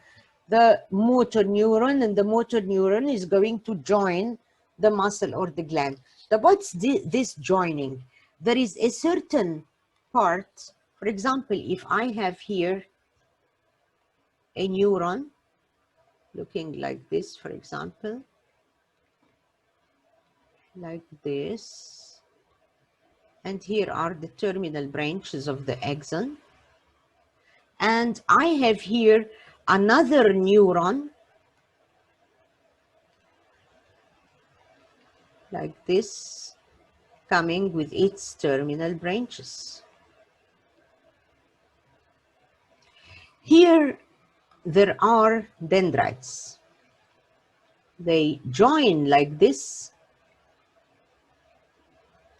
the motor neuron, and the motor neuron is going to join the muscle or the gland. Now, what's this joining? There is a certain part, for example, if I have here a neuron looking like this, for example, like this, and here are the terminal branches of the axon, and I have here another neuron like this coming with its terminal branches. Here there are dendrites. They join like this,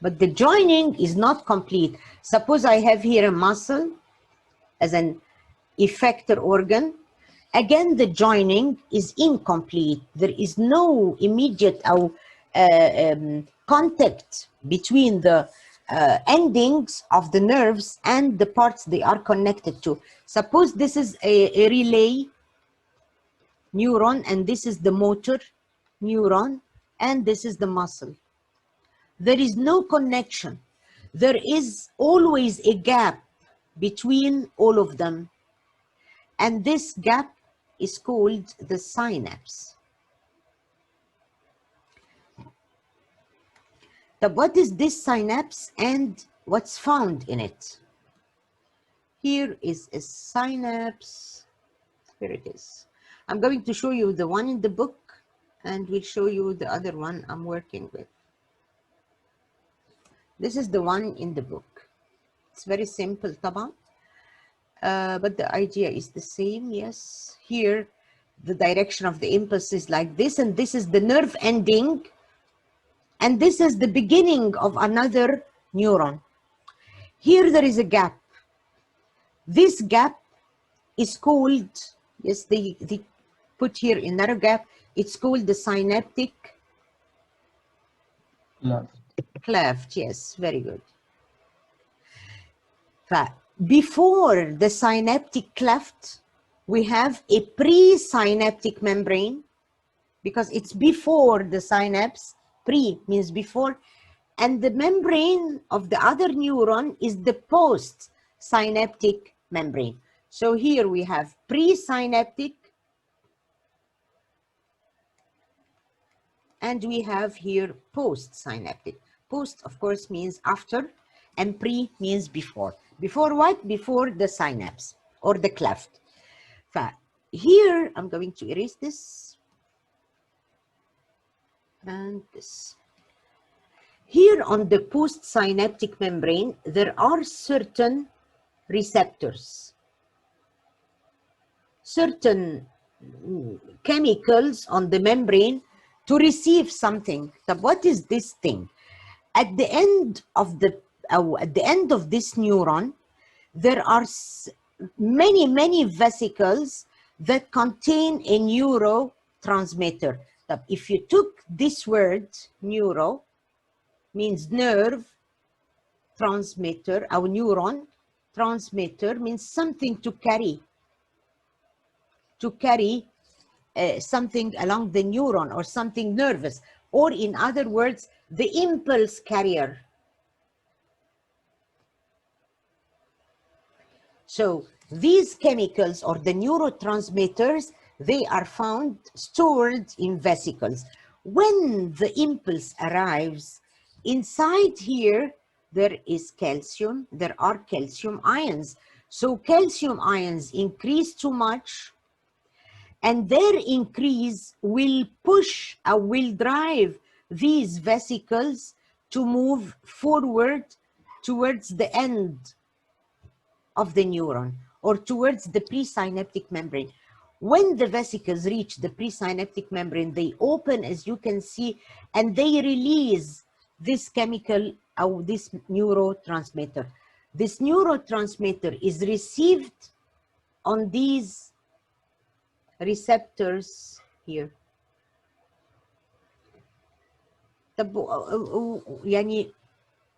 but the joining is not complete. Suppose I have here a muscle as an effector organ. Again, the joining is incomplete. There is no immediate contact between the endings of the nerves and the parts they are connected to. Suppose this is a relay neuron, and this is the motor neuron, and this is the muscle. There is no connection. There is always a gap between all of them, and this gap is called the synapse. Now, what is this synapse and what's found in it? Here is a synapse. Here it is. I'm going to show you the one in the book, and we'll show you the other one I'm working with. This is the one in the book. It's very simple, طبعا. But the idea is the same, yes. Here, the direction of the impulse is like this, and this is the nerve ending, and this is the beginning of another neuron. Here there is a gap. This gap is called, yes, they put here another gap, it's called the synaptic cleft, yes, very good. Before the synaptic cleft, we have a pre-synaptic membrane, because it's before the synapse. Pre means before, and the membrane of the other neuron is the post-synaptic membrane. So here we have pre-synaptic, and we have here post-synaptic. Post, of course, means after, and pre means before. Before what? Before the synapse or the cleft. Here, I'm going to erase this and this. Here on the post-synaptic membrane, there are certain receptors, certain chemicals on the membrane to receive something. So what is this thing? At the end of this neuron, there are many vesicles that contain a neurotransmitter. So if you took this word, neuro, means nerve, transmitter, our neuron, transmitter means something to carry something along the neuron, or something nervous, or in other words, the impulse carrier. So these chemicals, or the neurotransmitters, they are found stored in vesicles. When the impulse arrives, inside here, there is calcium, there are calcium ions. So calcium ions increase too much, and their increase will push or will drive these vesicles to move forward towards the end of the neuron or towards the presynaptic membrane. When the vesicles reach the presynaptic membrane, they open, as you can see, and they release this chemical or this neurotransmitter. This neurotransmitter is received on these receptors here.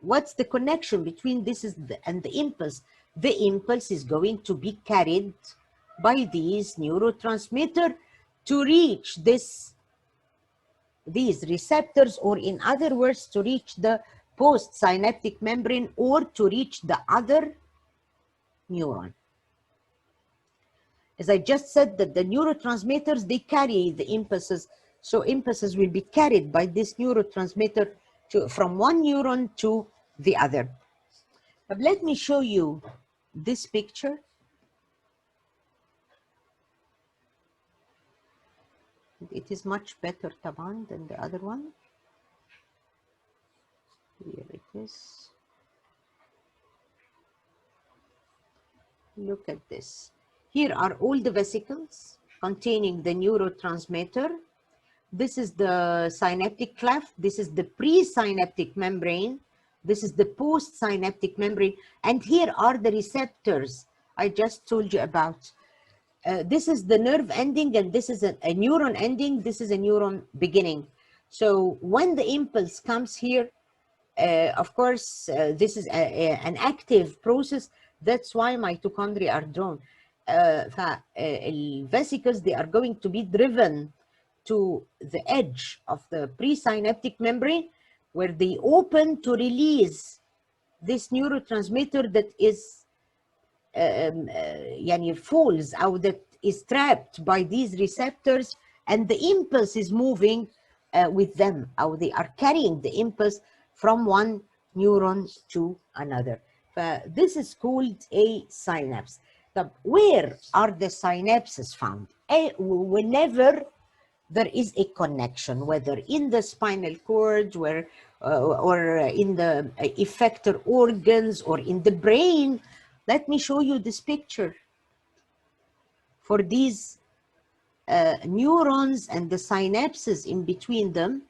What's the connection between this and the impulse? The impulse is going to be carried by these neurotransmitter to reach these receptors, or in other words, to reach the postsynaptic membrane or to reach the other neuron. As I just said, that the neurotransmitters, they carry the impulses. So impulses will be carried by this neurotransmitter from one neuron to the other. But let me show you this picture. It is much better, Taban, than the other one. Here it is. Look at this. Here are all the vesicles containing the neurotransmitter. This is the synaptic cleft. This is the presynaptic membrane. This is the postsynaptic membrane. And here are the receptors I just told you about. This is the nerve ending, and this is a neuron ending. This is a neuron beginning. So when the impulse comes here, of course, this is an active process. That's why mitochondria are drawn. Vesicles, they are going to be driven to the edge of the presynaptic membrane, where they open to release this neurotransmitter that is falls out, that is trapped by these receptors, and the impulse is moving with them, or they are carrying the impulse from one neuron to another. This is called a synapse. Where are the synapses found? Whenever there is a connection, whether in the spinal cord, or in the effector organs, or in the brain. Let me show you this picture. For these neurons and the synapses in between them,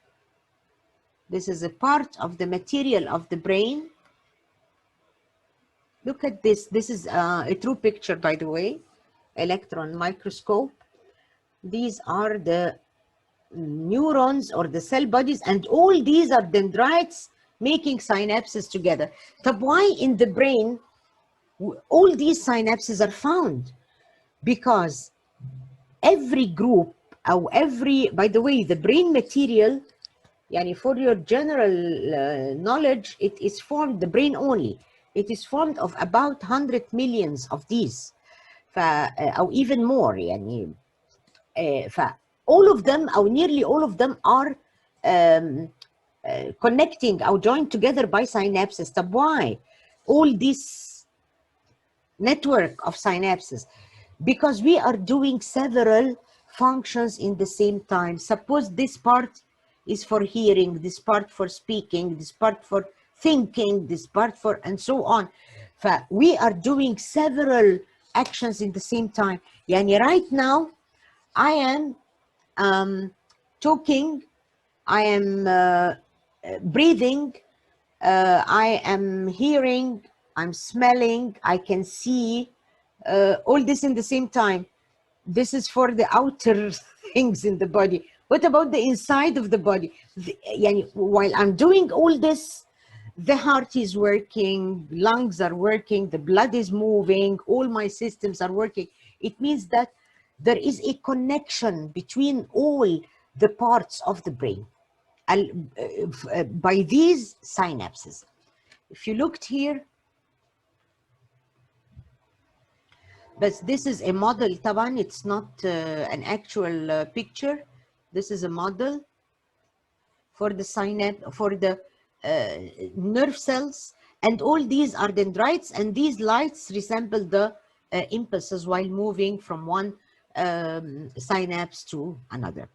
this is a part of the material of the brain. Look at this. This is a true picture, by the way, electron microscope. These are the neurons or the cell bodies, and all these are dendrites making synapses together. But why in the brain all these synapses are found? Because every group, or by the way, the brain material, for your general knowledge, it is formed, the brain only, it is formed of about 100 millions of these, or even more. All of them, or nearly all of them, are connecting or joined together by synapses. Why all this network of synapses? Because we are doing several functions in the same time. Suppose this part is for hearing, this part for speaking, this part for thinking, this part for, and so on. We are doing several actions in the same time. Right now, I am talking, I am breathing, I am hearing, I'm smelling, I can see, all this in the same time. This is for the outer things in the body. What about the inside of the body? While I'm doing all this, the heart is working, lungs are working, the blood is moving, all my systems are working. It means that there is a connection between all the parts of the brain by these synapses. If you looked here, but this is a model, Taban, it's not an actual picture. This is a model for the synapse, for the nerve cells, and all these are dendrites, and these lights resemble the impulses while moving from one synapse to another.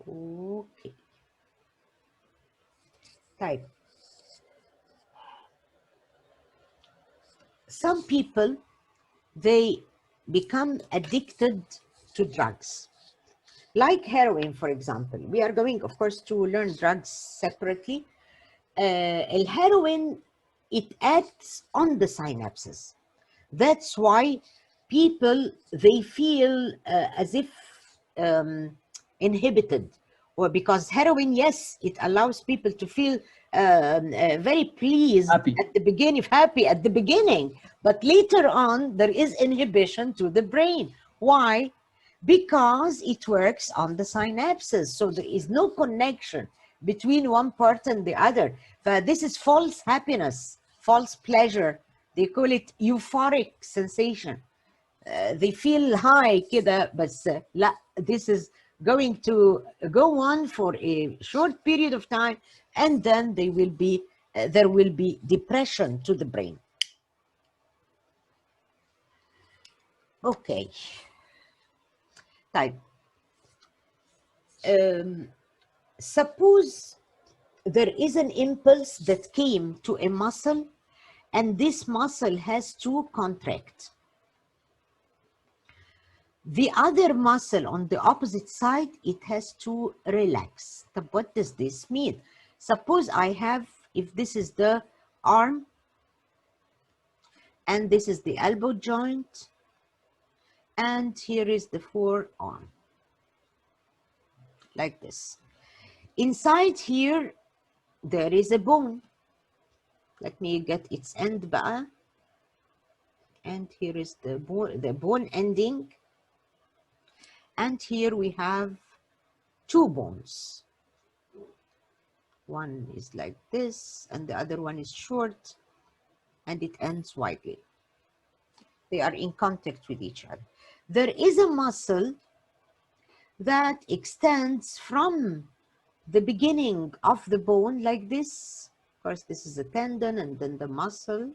Okay. طيب. Some people, they become addicted to drugs. Like heroin, for example. We are going, of course, to learn drugs separately. Heroin, it acts on the synapses. That's why people, they feel as if inhibited, or because heroin, yes, it allows people to feel very pleased Happy. at the beginning, happy at the beginning, but later on there is inhibition to the brain. Why? Because it works on the synapses, so there is no connection between one part and the other. This is false happiness, false pleasure. They call it euphoric sensation. They feel high كده, بس لا, this is going to go on for a short period of time, and then they will be there will be depression to the brain. Okay. طيب. Suppose there is an impulse that came to a muscle, and this muscle has to contract. The other muscle on the opposite side, it has to relax. But what does this mean? Suppose I have, if this is the arm, and this is the elbow joint, and here is the forearm, like this. Inside here, there is a bone. Let me get its end بقى. And here is the bone ending. And here we have two bones. One is like this, and the other one is short, and it ends widely. They are in contact with each other. There is a muscle that extends from the beginning of the bone like this. Of course, this is a tendon and then the muscle.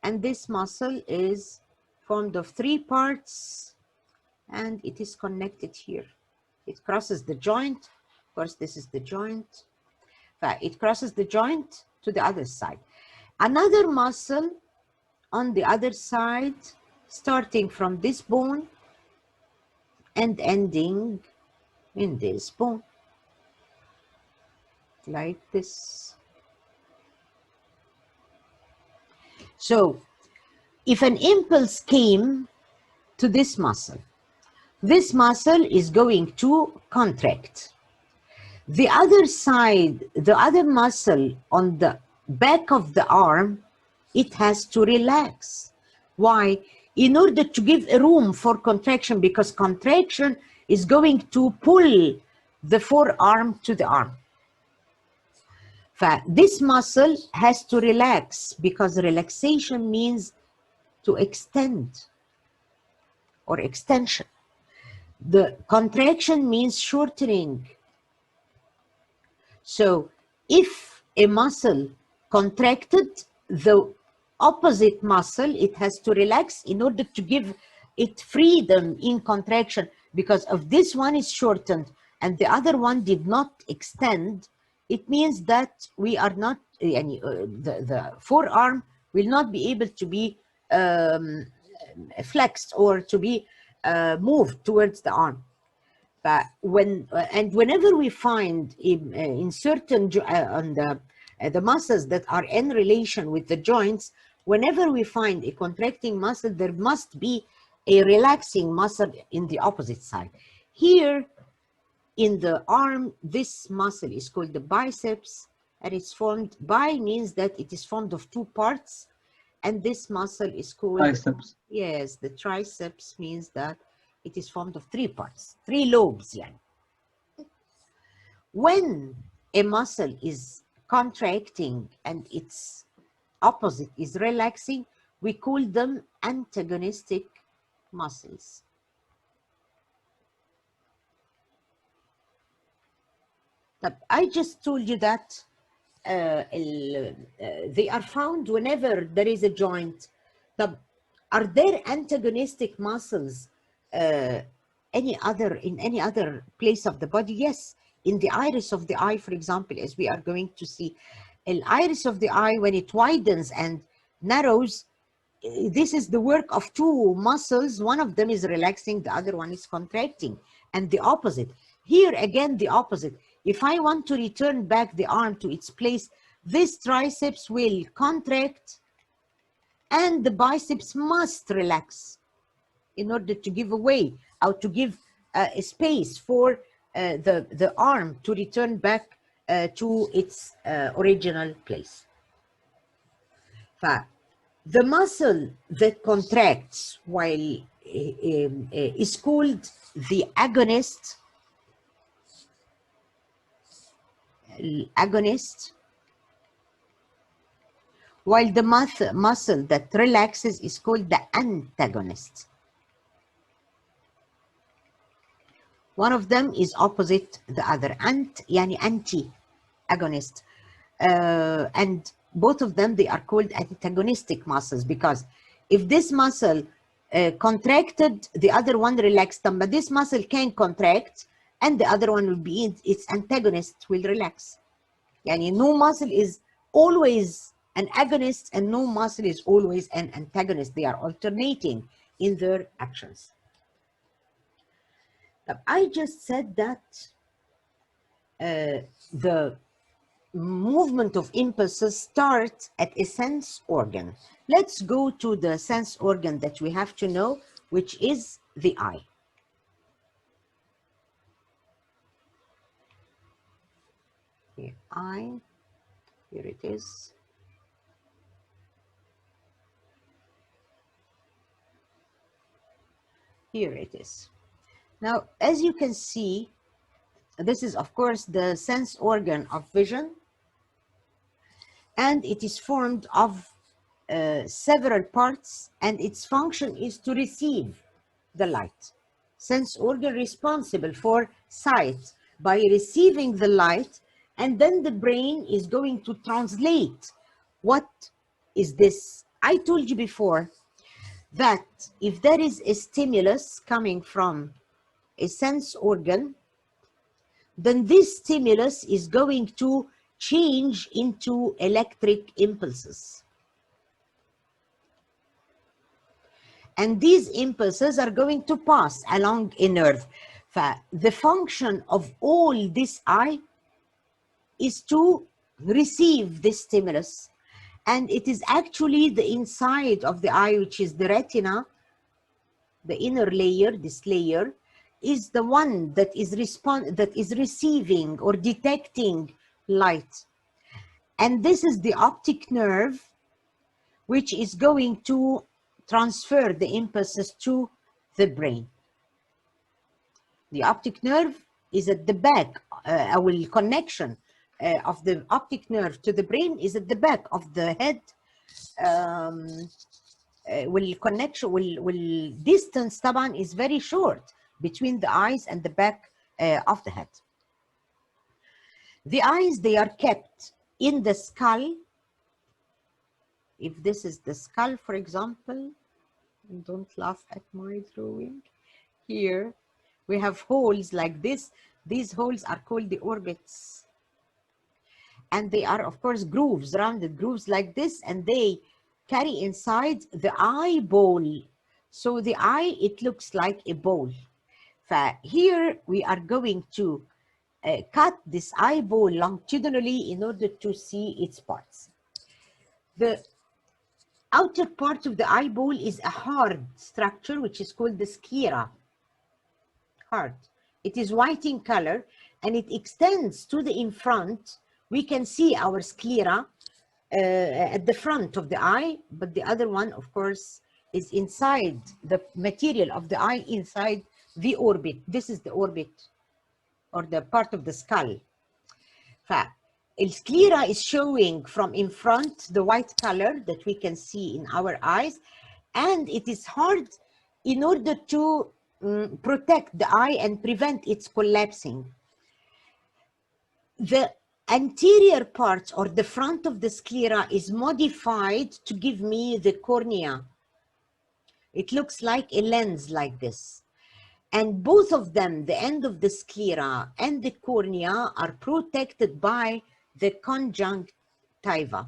And this muscle is formed of three parts, and it is connected here. It crosses the joint. Of course, this is the joint. It crosses the joint to the other side. Another muscle on the other side, starting from this bone and ending in this bone, like this. So, if an impulse came to this muscle is going to contract. The other side, the other muscle on the back of the arm, it has to relax. Why? In order to give a room for contraction, because contraction is going to pull the forearm to the arm. This muscle has to relax, because relaxation means to extend or extension. The contraction means shortening. So if a muscle contracted, the opposite muscle, it has to relax in order to give it freedom in contraction, because if this one is shortened and the other one did not extend, it means that we are not, the forearm will not be able to be flexed or to be moved towards the arm. But whenever we find in certain on the muscles that are in relation with the joints, whenever we find a contracting muscle, there must be a relaxing muscle in the opposite side. Here in the arm, this muscle is called the biceps, and it's formed, bi means that it is formed of two parts, and this muscle is called Triceps. Yes, the triceps means that it is formed of three parts, three lobes. When a muscle is contracting and its opposite is relaxing, we call them antagonistic muscles. I just told you that they are found whenever there is a joint. Are there antagonistic muscles in any other place of the body? Yes, in the iris of the eye, for example, as we are going to see, the iris of the eye, when it widens and narrows, this is the work of two muscles. One of them is relaxing, the other one is contracting, and the opposite. Here again, the opposite. If I want to return back the arm to its place, this triceps will contract and the biceps must relax in order to give away or to give a space for the arm to return back to its original place. The muscle that contracts while is called the agonist, while the muscle that relaxes is called the antagonist. One of them is opposite the other, yani anti-agonist. And both of them, they are called antagonistic muscles, because if this muscle contracted, the other one relaxed them, but this muscle can contract and the other one will be, its antagonist will relax. Yani no muscle is always an agonist and no muscle is always an antagonist. They are alternating in their actions. I just said that the movement of impulses starts at a sense organ. Let's go to the sense organ that we have to know, which is the eye. The eye, here it is. Here it is. Now, as you can see, this is, of course, the sense organ of vision, and it is formed of several parts, and its function is to receive the light. Sense organ responsible for sight by receiving the light, and then the brain is going to translate what is this. I told you before that if there is a stimulus coming from a sense organ, then this stimulus is going to change into electric impulses. And these impulses are going to pass along a nerve. The function of all this eye is to receive this stimulus. And it is actually the inside of the eye, which is the retina, the inner layer, this layer, is the one that is receiving or detecting light. And this is the optic nerve, which is going to transfer the impulses to the brain. The optic nerve is at the back, our connection of the optic nerve to the brain is at the back of the head. Distance طبعا is very short between the eyes and the back of the head. The eyes, they are kept in the skull. If this is the skull, for example, don't laugh at my drawing. Here we have holes like this. These holes are called the orbits. And they are, of course, grooves, rounded grooves like this, and they carry inside the eyeball. So the eye, it looks like a bowl. Here we are going to cut this eyeball longitudinally in order to see its parts. The outer part of the eyeball is a hard structure, which is called the sclera. Hard. It is white in color, and it extends to the in front. We can see our sclera at the front of the eye, but the other one, of course, is inside the material of the eye, inside the orbit. This is the orbit, or the part of the skull. The sclera is showing from in front the white color that we can see in our eyes, and it is hard in order to protect the eye and prevent its collapsing. The anterior part, or the front of the sclera, is modified to give me the cornea. It looks like a lens like this. And both of them, the end of the sclera and the cornea, are protected by the conjunctiva.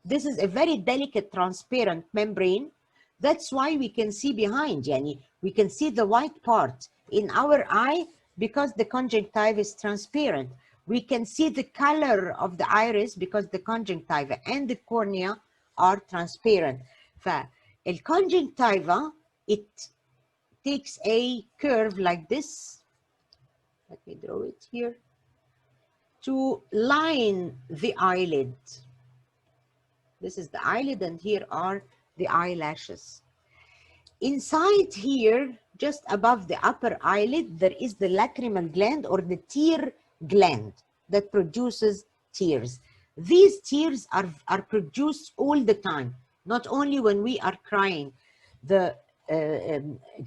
This is a very delicate transparent membrane. That's why we can see behind, yani we can see the white part in our eye because the conjunctiva is transparent. We can see the color of the iris because the conjunctiva and the cornea are transparent. The conjunctiva, it takes a curve like this. Let me draw it here to line the eyelid. This is the eyelid, and here are the eyelashes. Inside here, just above the upper eyelid, there is the lacrimal gland or the tear gland that produces tears. These tears are produced all the time, not only when we are crying. The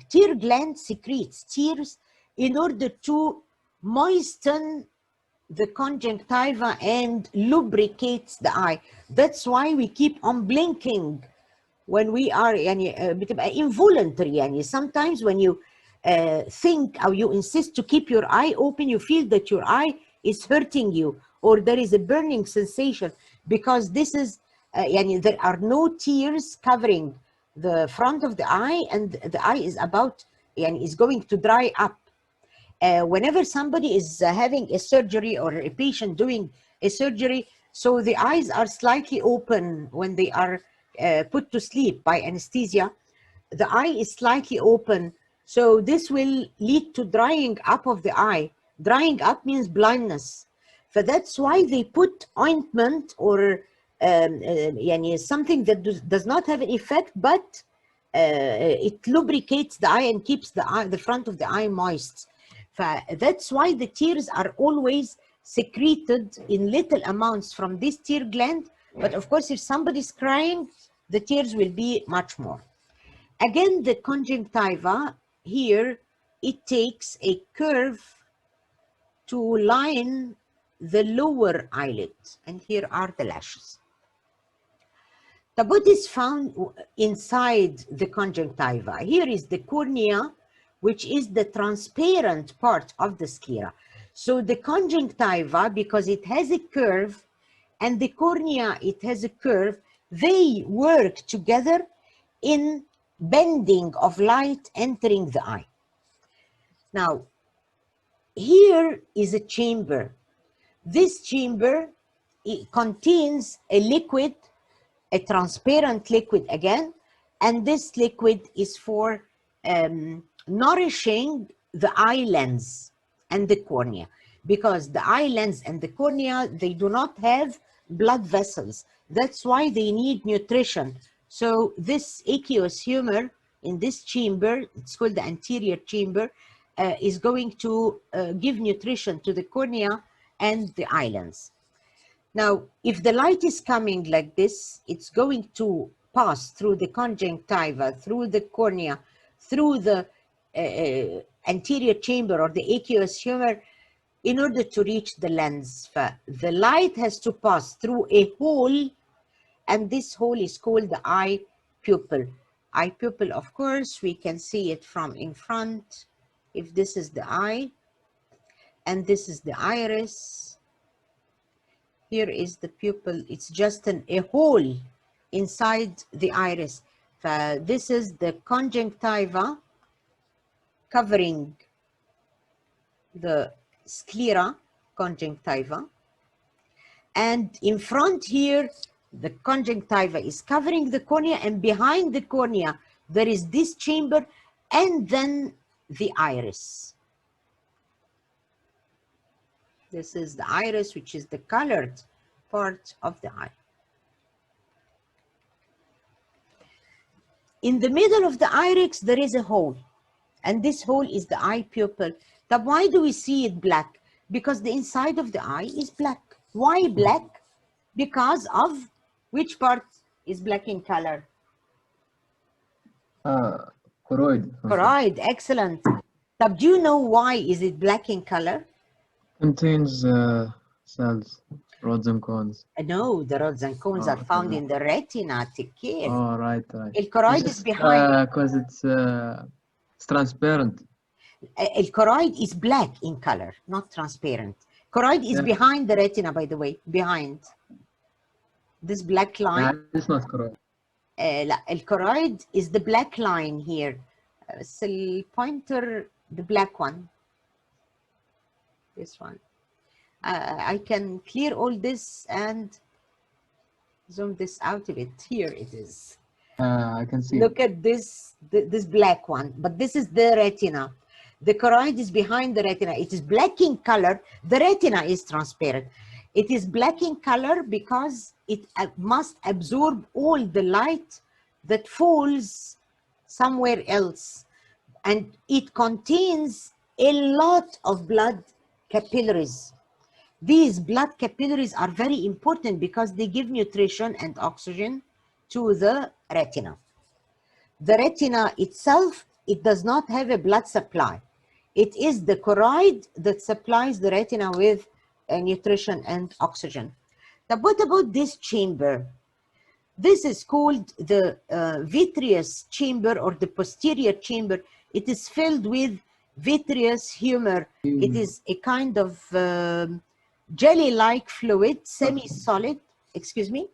tear gland secretes tears in order to moisten the conjunctiva and lubricates the eye. That's why we keep on blinking when we are involuntary. Sometimes when you think or you insist to keep your eye open, you feel that your eye is hurting you or there is a burning sensation because this is there are no tears covering the front of the eye, and the eye is about is going to dry up. Whenever somebody is having a surgery or a patient doing a surgery, so the eyes are slightly open when they are put to sleep by anesthesia, the eye is slightly open. So this will lead to drying up of the eye. Drying up means blindness. So that's why they put ointment or something that does not have an effect, but it lubricates the eye and keeps the front of the eye moist. That's why the tears are always secreted in little amounts from this tear gland. But of course, if somebody's crying, the tears will be much more. Again, the conjunctiva here, it takes a curve to line the lower eyelid. And here are the lashes. The what is found inside the conjunctiva? Here is the cornea, which is the transparent part of the sclera. So the conjunctiva, because it has a curve, and the cornea, it has a curve, they work together in bending of light entering the eye. Now, here is a chamber. This chamber, it contains a liquid, a transparent liquid again, and this liquid is for nourishing the eye lens and the cornea, because the eye lens and the cornea, they do not have blood vessels. That's why they need nutrition. So this aqueous humor in this chamber, it's called the anterior chamber, is going to give nutrition to the cornea and the eye lens. Now, if the light is coming like this, it's going to pass through the conjunctiva, through the cornea, through the anterior chamber or the aqueous humor in order to reach the lens. The light has to pass through a hole, and this hole is called the eye pupil. Eye pupil, of course, we can see it from in front. If this is the eye, and this is the iris, here is the pupil. It's just a hole inside the iris. This is the conjunctiva covering the sclera conjunctiva, and in front here the conjunctiva is covering the cornea, and behind the cornea there is this chamber and then the iris. This is the iris, which is the colored part of the eye. In the middle of the iris there is a hole, and this hole is the eye pupil. Now, why do we see it black? Because the inside of the eye is black. Why black? Because of which part is black in color? Choroid. Choroid, excellent. Now, do you know why is it black in color? Contains cells, rods and cones. No, the rods and cones are found in the retina. Take care. Oh, right. El choroid is behind. Because it's transparent. الchoroid is black in color, not transparent. Choroid is behind the retina, by the way, behind. This black line. It's not correct. لا, الchoroid is the black line here. بس الpointer, the black one. This one. I can clear all this and zoom this out a bit. Here it is. I can see. Look at this, this black one, but this is the retina. The choroid is behind the retina. It is black in color. The retina is transparent. It is black in color because it must absorb all the light that falls somewhere else. And it contains a lot of blood capillaries. These blood capillaries are very important because they give nutrition and oxygen to the retina. The retina itself, it does not have a blood supply. It is the choroid that supplies the retina with nutrition and oxygen. Now, what about this chamber? This is called the vitreous chamber or the posterior chamber. It is filled with vitreous humor. It is a kind of jelly-like fluid, semi-solid. Excuse me?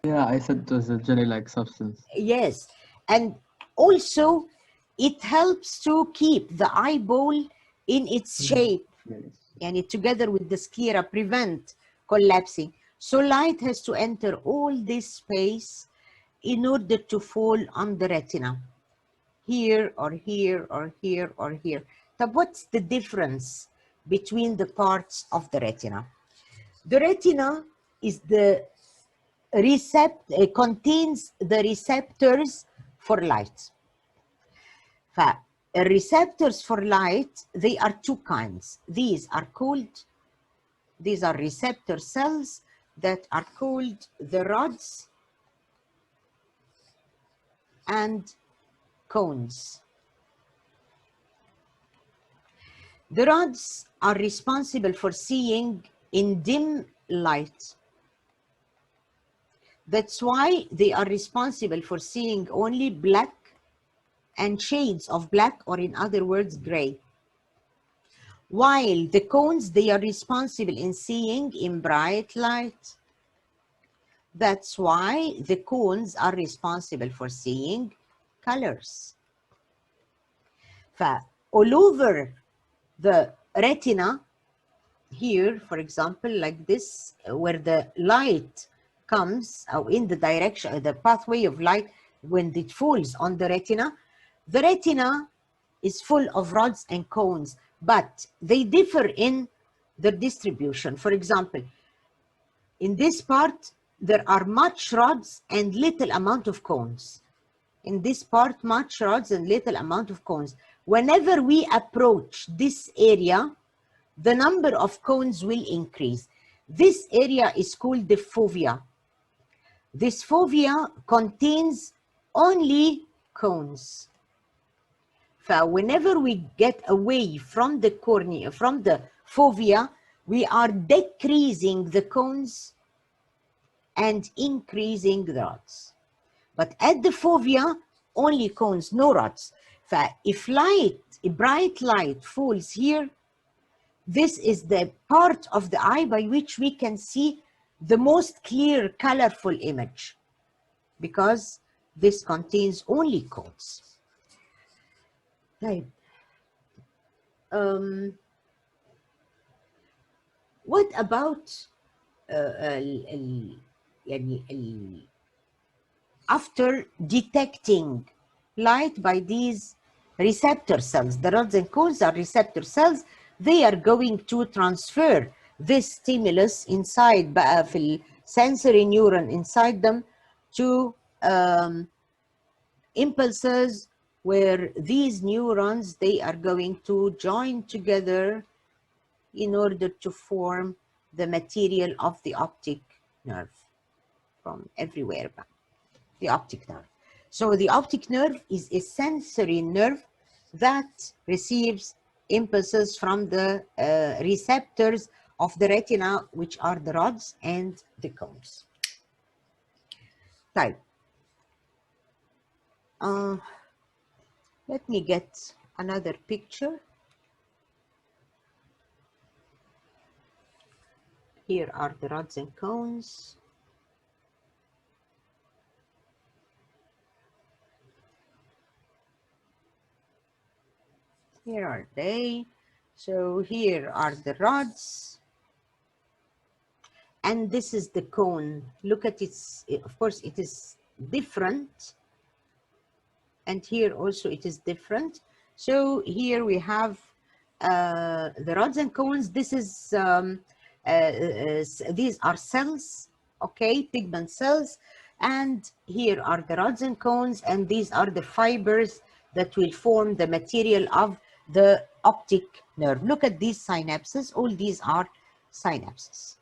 Yeah, I said it was a jelly-like substance. Yes, and also it helps to keep the eyeball in its shape, and together with the sclera prevent collapsing. So light has to enter all this space in order to fall on the retina, here or here or here or here. So what's the difference between the parts of the retina? The retina is the contains the receptors for light. Receptors for light, they are two kinds. These are receptor cells that are called the rods and cones. The rods are responsible for seeing in dim light. That's why they are responsible for seeing only black and shades of black, or in other words, gray. While the cones, they are responsible in seeing in bright light. That's why the cones are responsible for seeing colors. All over the retina, here, for example, like this, where the light comes in the direction, the pathway of light, when it falls on the retina is full of rods and cones, but they differ in their distribution. For example, in this part, there are much rods and little amount of cones. In this part, much rods and little amount of cones. Whenever we approach this area, the number of cones will increase. This area is called the fovea. This fovea contains only cones. Whenever we get away from the cornea, from the fovea, we are decreasing the cones and increasing the rods. But at the fovea, only cones, no rods. If bright light falls here, this is the part of the eye by which we can see the most clear, colorful image, because this contains only cones. Right. What about after detecting light by these receptor cells? The rods and cones are receptor cells. They are going to transfer this stimulus inside the sensory neuron inside them to impulses, where these neurons, they are going to join together in order to form the material of the optic nerve from everywhere back, the optic nerve. So the optic nerve is a sensory nerve that receives impulses from the receptors of the retina, which are the rods and the cones. Type. Let me get another picture. Here are the rods and cones. Here are they. So here are the rods. And this is the cone. Look at its, of course, it is different. And here also it is different. So here we have the rods and cones. This is, these are cells, okay, pigment cells. And here are the rods and cones, and these are the fibers that will form the material of the optic nerve. Look at these synapses. All these are synapses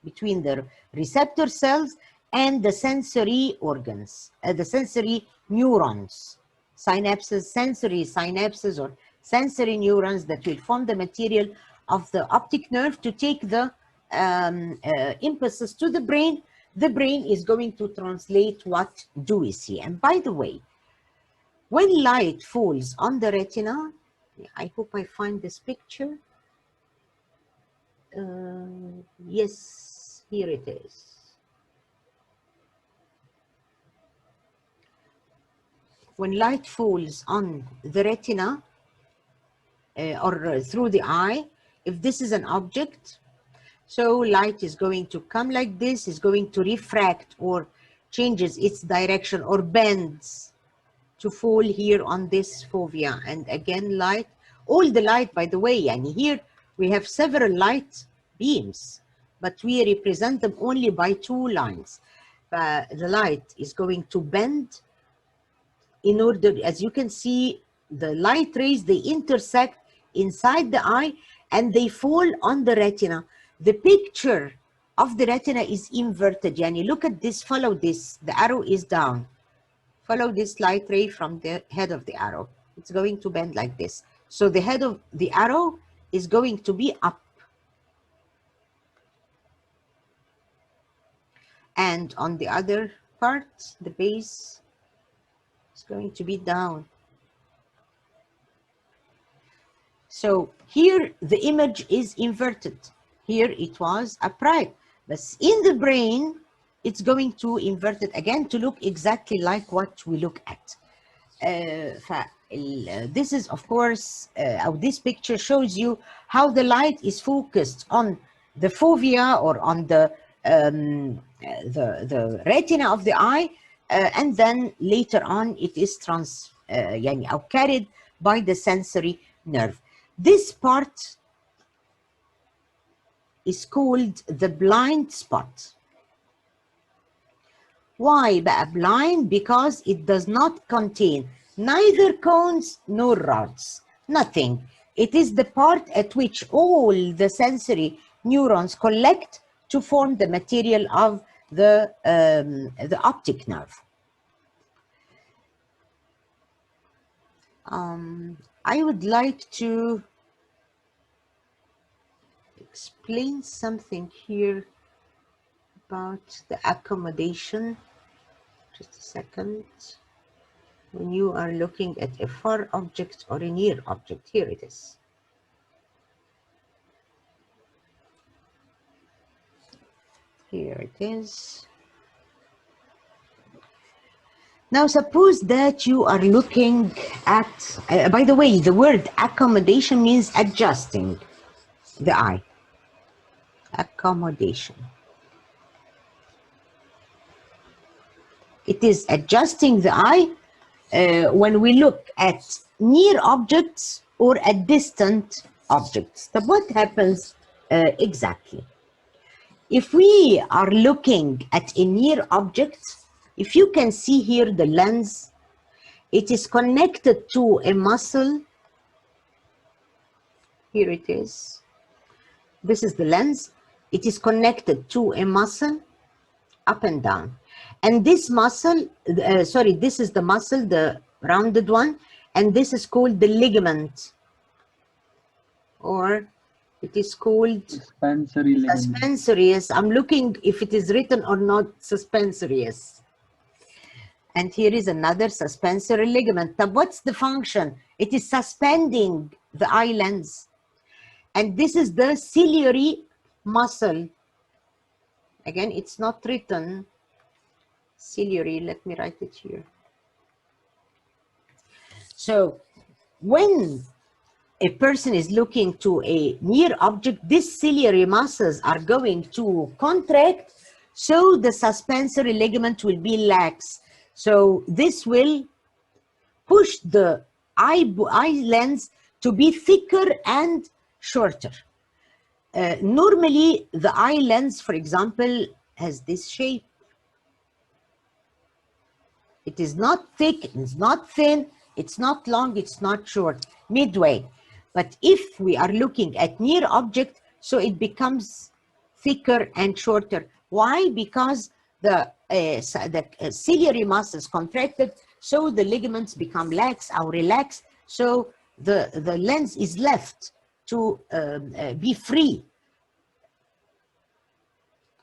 between the receptor cells and the sensory organs, the sensory neurons. Synapses, sensory synapses or sensory neurons that will form the material of the optic nerve to take the impulses to the brain. The brain is going to translate what do we see. And by the way, when light falls on the retina, I hope I find this picture. Yes, here it is. When light falls on the retina or through the eye, if this is an object, so light is going to come like this, is going to refract or changes its direction or bends to fall here on this fovea. And again, light, all the light, by the way, and here we have several light beams, but we represent them only by two lines. The light is going to bend in order, as you can see, the light rays, they intersect inside the eye and they fall on the retina. The picture of the retina is inverted. Yani, look at this, follow this, the arrow is down. Follow this light ray from the head of the arrow. It's going to bend like this. So the head of the arrow is going to be up. And on the other part, the base is going to be down. So here the image is inverted. Here it was upright. But in the brain, it's going to invert it again to look exactly like what we look at. This is, of course, this picture shows you how the light is focused on the fovea or on the retina of the eye, and then later on it is carried by the sensory nerve. This part is called the blind spot. Why بقى blind? Because it does not contain neither cones nor rods, nothing. It is the part at which all the sensory neurons collect to form the material of the optic nerve. I would like to explain something here about the accommodation. Just a second. When you are looking at a far object or a near object, here it is. Here it is. Now suppose that you are looking at, by the way, the word accommodation means adjusting the eye. Accommodation. It is adjusting the eye when we look at near objects or at distant objects. So what happens exactly? If we are looking at a near object, if you can see here the lens, it is connected to a muscle. Here it is. This is the lens. It is connected to a muscle up and down. And this muscle, this is the muscle, the rounded one, and this is called the ligament, or it is called Suspensory ligament. Suspensory. I'm looking if it is written or not, suspensory. And here is another suspensory ligament. Now, what's the function? It is suspending the eye lens. And this is the ciliary muscle. Again, it's not written ciliary. Let me write it here. So when a person is looking to a near object, these ciliary muscles are going to contract, so the suspensory ligament will be lax. So this will push the eye lens to be thicker and shorter. Normally, the eye lens, for example, has this shape. It is not thick, it's not thin, it's not long, it's not short, midway. But if we are looking at near object, so it becomes thicker and shorter. Why? Because the ciliary muscles contracted, so the ligaments become lax or relaxed, so the lens is left to be free.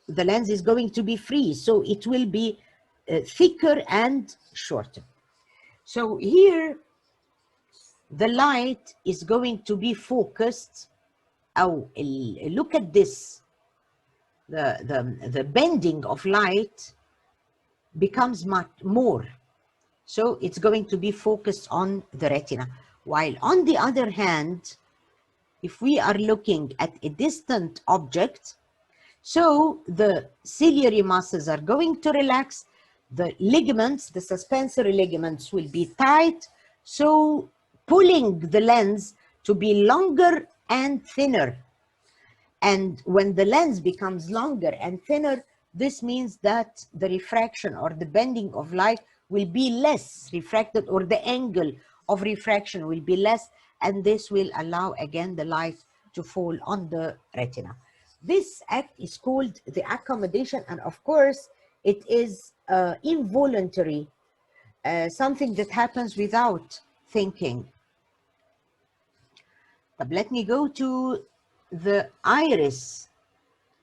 The lens is going to be free, so it will be thicker and shorter. So here, the light is going to be focused. Oh, look at this. The bending of light becomes much more. So it's going to be focused on the retina. While on the other hand, if we are looking at a distant object, so the ciliary muscles are going to relax, the ligaments, the suspensory ligaments will be tight, so pulling the lens to be longer and thinner. And when the lens becomes longer and thinner, this means that the refraction or the bending of light will be less refracted, or the angle of refraction will be less, and this will allow again the light to fall on the retina. This act is called the accommodation, and of course it is involuntary, something that happens without thinking. But let me go to the iris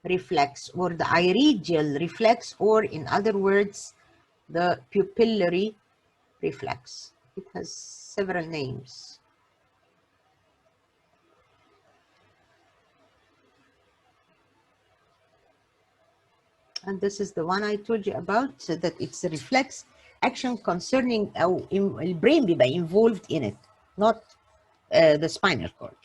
reflex, or the iridial reflex, or in other words, the pupillary reflex. It has several names. And this is the one I told you about, so that it's a reflex action concerning brain بيبقى involved in it, not the spinal cord.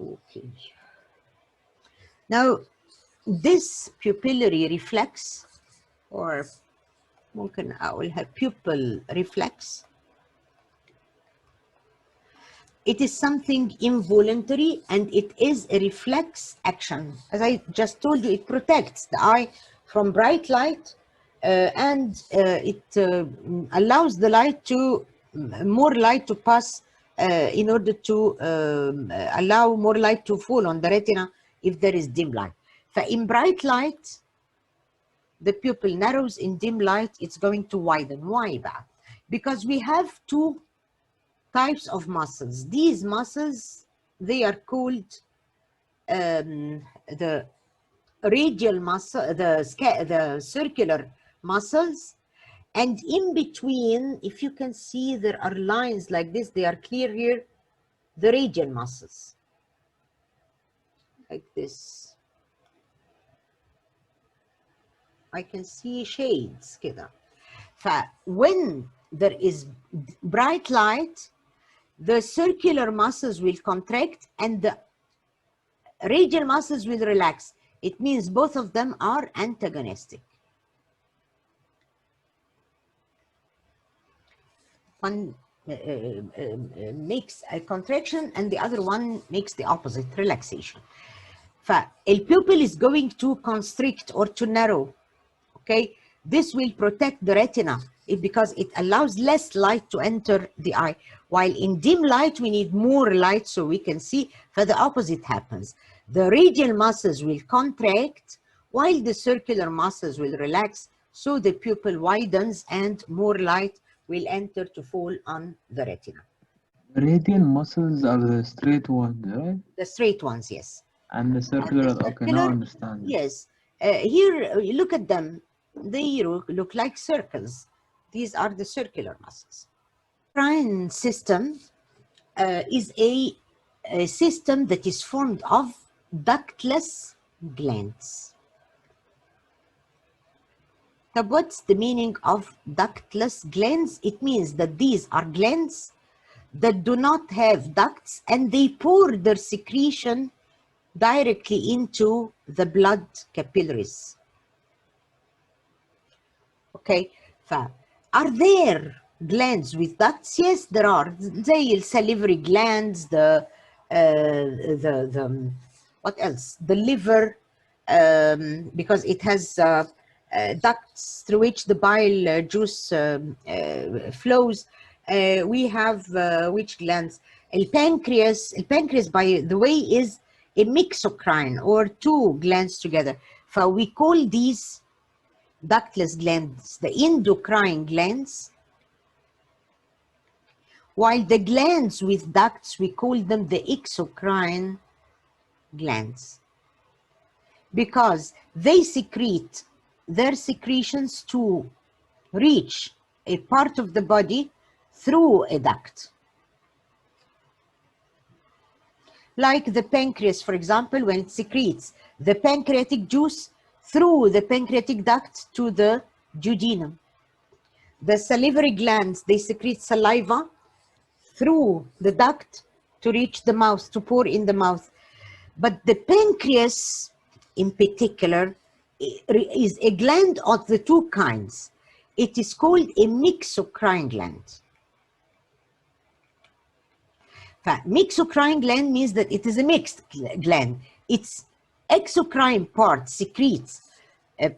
Okay. Now, this pupillary reflex, or ممكن أقولها pupil reflex, it is something involuntary, and it is a reflex action. As I just told you, it protects the eye from bright light, and it allows the light to, more light to pass in order to allow more light to fall on the retina if there is dim light. So in bright light, the pupil narrows. In dim light, it's going to widen. Why that? Because we have two types of muscles. These muscles, they are called the radial muscle, the circular muscles, and in between, if you can see, there are lines like this, they are clear here, the radial muscles, like this. I can see shades كده. When there is bright light, the circular muscles will contract and the radial muscles will relax. It means both of them are antagonistic. One makes a contraction and the other one makes the opposite, relaxation. The pupil is going to constrict or to narrow. Okay, this will protect the retina because it allows less light to enter the eye. While in dim light, we need more light so we can see. For the opposite happens. The radial muscles will contract while the circular muscles will relax. So the pupil widens and more light will enter to fall on the retina. Radial muscles are the straight ones, right? The straight ones, yes. And the And circular, the okay, now I circular, understand. yes. Here, you look at them. They look like circles. These are the circular muscles. Endocrine system is a system that is formed of ductless glands. Now, what's the meaning of ductless glands? It means that these are glands that do not have ducts and they pour their secretion directly into the blood capillaries. Okay, are there glands with ducts? Yes, there are. The salivary glands, the what else? The liver, because it has ducts through which the bile juice flows. We have which glands? El pancreas. El pancreas, by the way, is a mixocrine or two glands together. So we call these ductless glands the endocrine glands, while the glands with ducts, we call them the exocrine glands, because they secrete their secretions to reach a part of the body through a duct. Like the pancreas, for example, when it secretes the pancreatic juice through the pancreatic duct to the duodenum. The salivary glands, they secrete saliva through the duct to reach the mouth, to pour in the mouth. But the pancreas, in particular, is a gland of the two kinds. It is called a mixocrine gland. Mixocrine gland means that it is a mixed gland. Its exocrine part secretes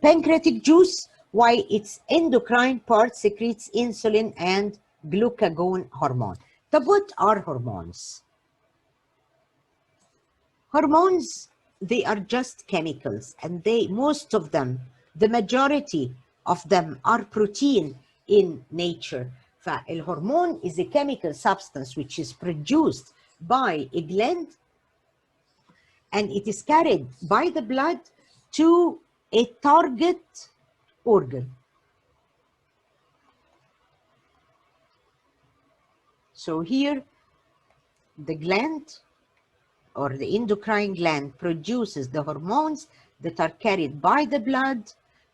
pancreatic juice, while its endocrine part secretes insulin and glucagon hormone. So what are hormones? Hormones, they are just chemicals, and most of them, the majority of them, are protein in nature. A hormone is a chemical substance which is produced by a gland, and it is carried by the blood to a target organ. So here, the gland or the endocrine gland produces the hormones that are carried by the blood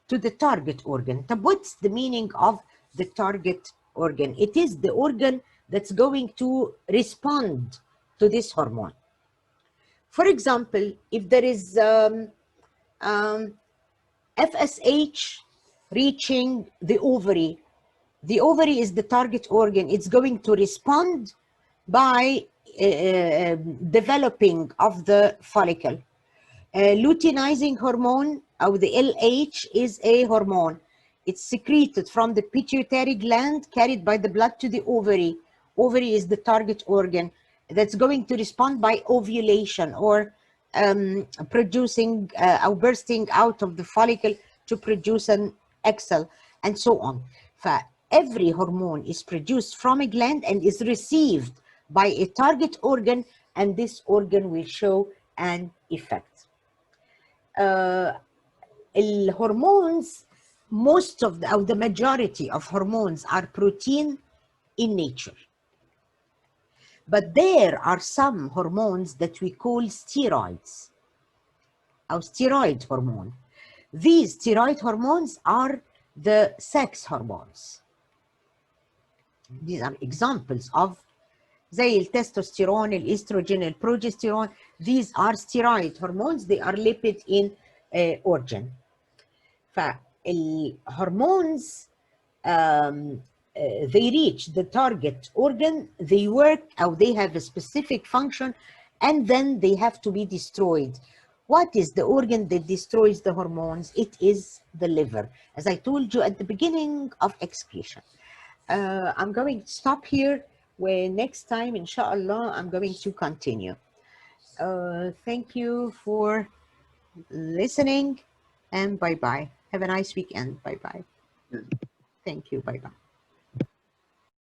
to the target organ. So what's the meaning of the target organ? It is the organ that's going to respond to this hormone. For example, if there is FSH reaching the ovary is the target organ. It's going to respond by developing of the follicle. Luteinizing hormone, or the LH, is a hormone. It's secreted from the pituitary gland, carried by the blood to the ovary. Ovary is the target organ that's going to respond by ovulation, or producing or bursting out of the follicle to produce an egg cell, and so on. Every hormone is produced from a gland and is received by a target organ, and this organ will show an effect. Hormones, most of the majority of hormones are protein in nature. But there are some hormones that we call steroids, or steroid hormone. These steroid hormones are the sex hormones. These are examples of زي التستوستيرون, الاستروجين, البروجستيرون. These are steroid hormones. They are lipid in origin. فالهرمونز they reach the target organ, they work, or they have a specific function, and then they have to be destroyed. What is the organ that destroys the hormones? It is the liver, as I told you at the beginning of excretion. I'm going to stop here, where next time, inshallah, I'm going to continue. Thank you for listening, and bye-bye. Have a nice weekend. Bye-bye. Thank you. Bye-bye.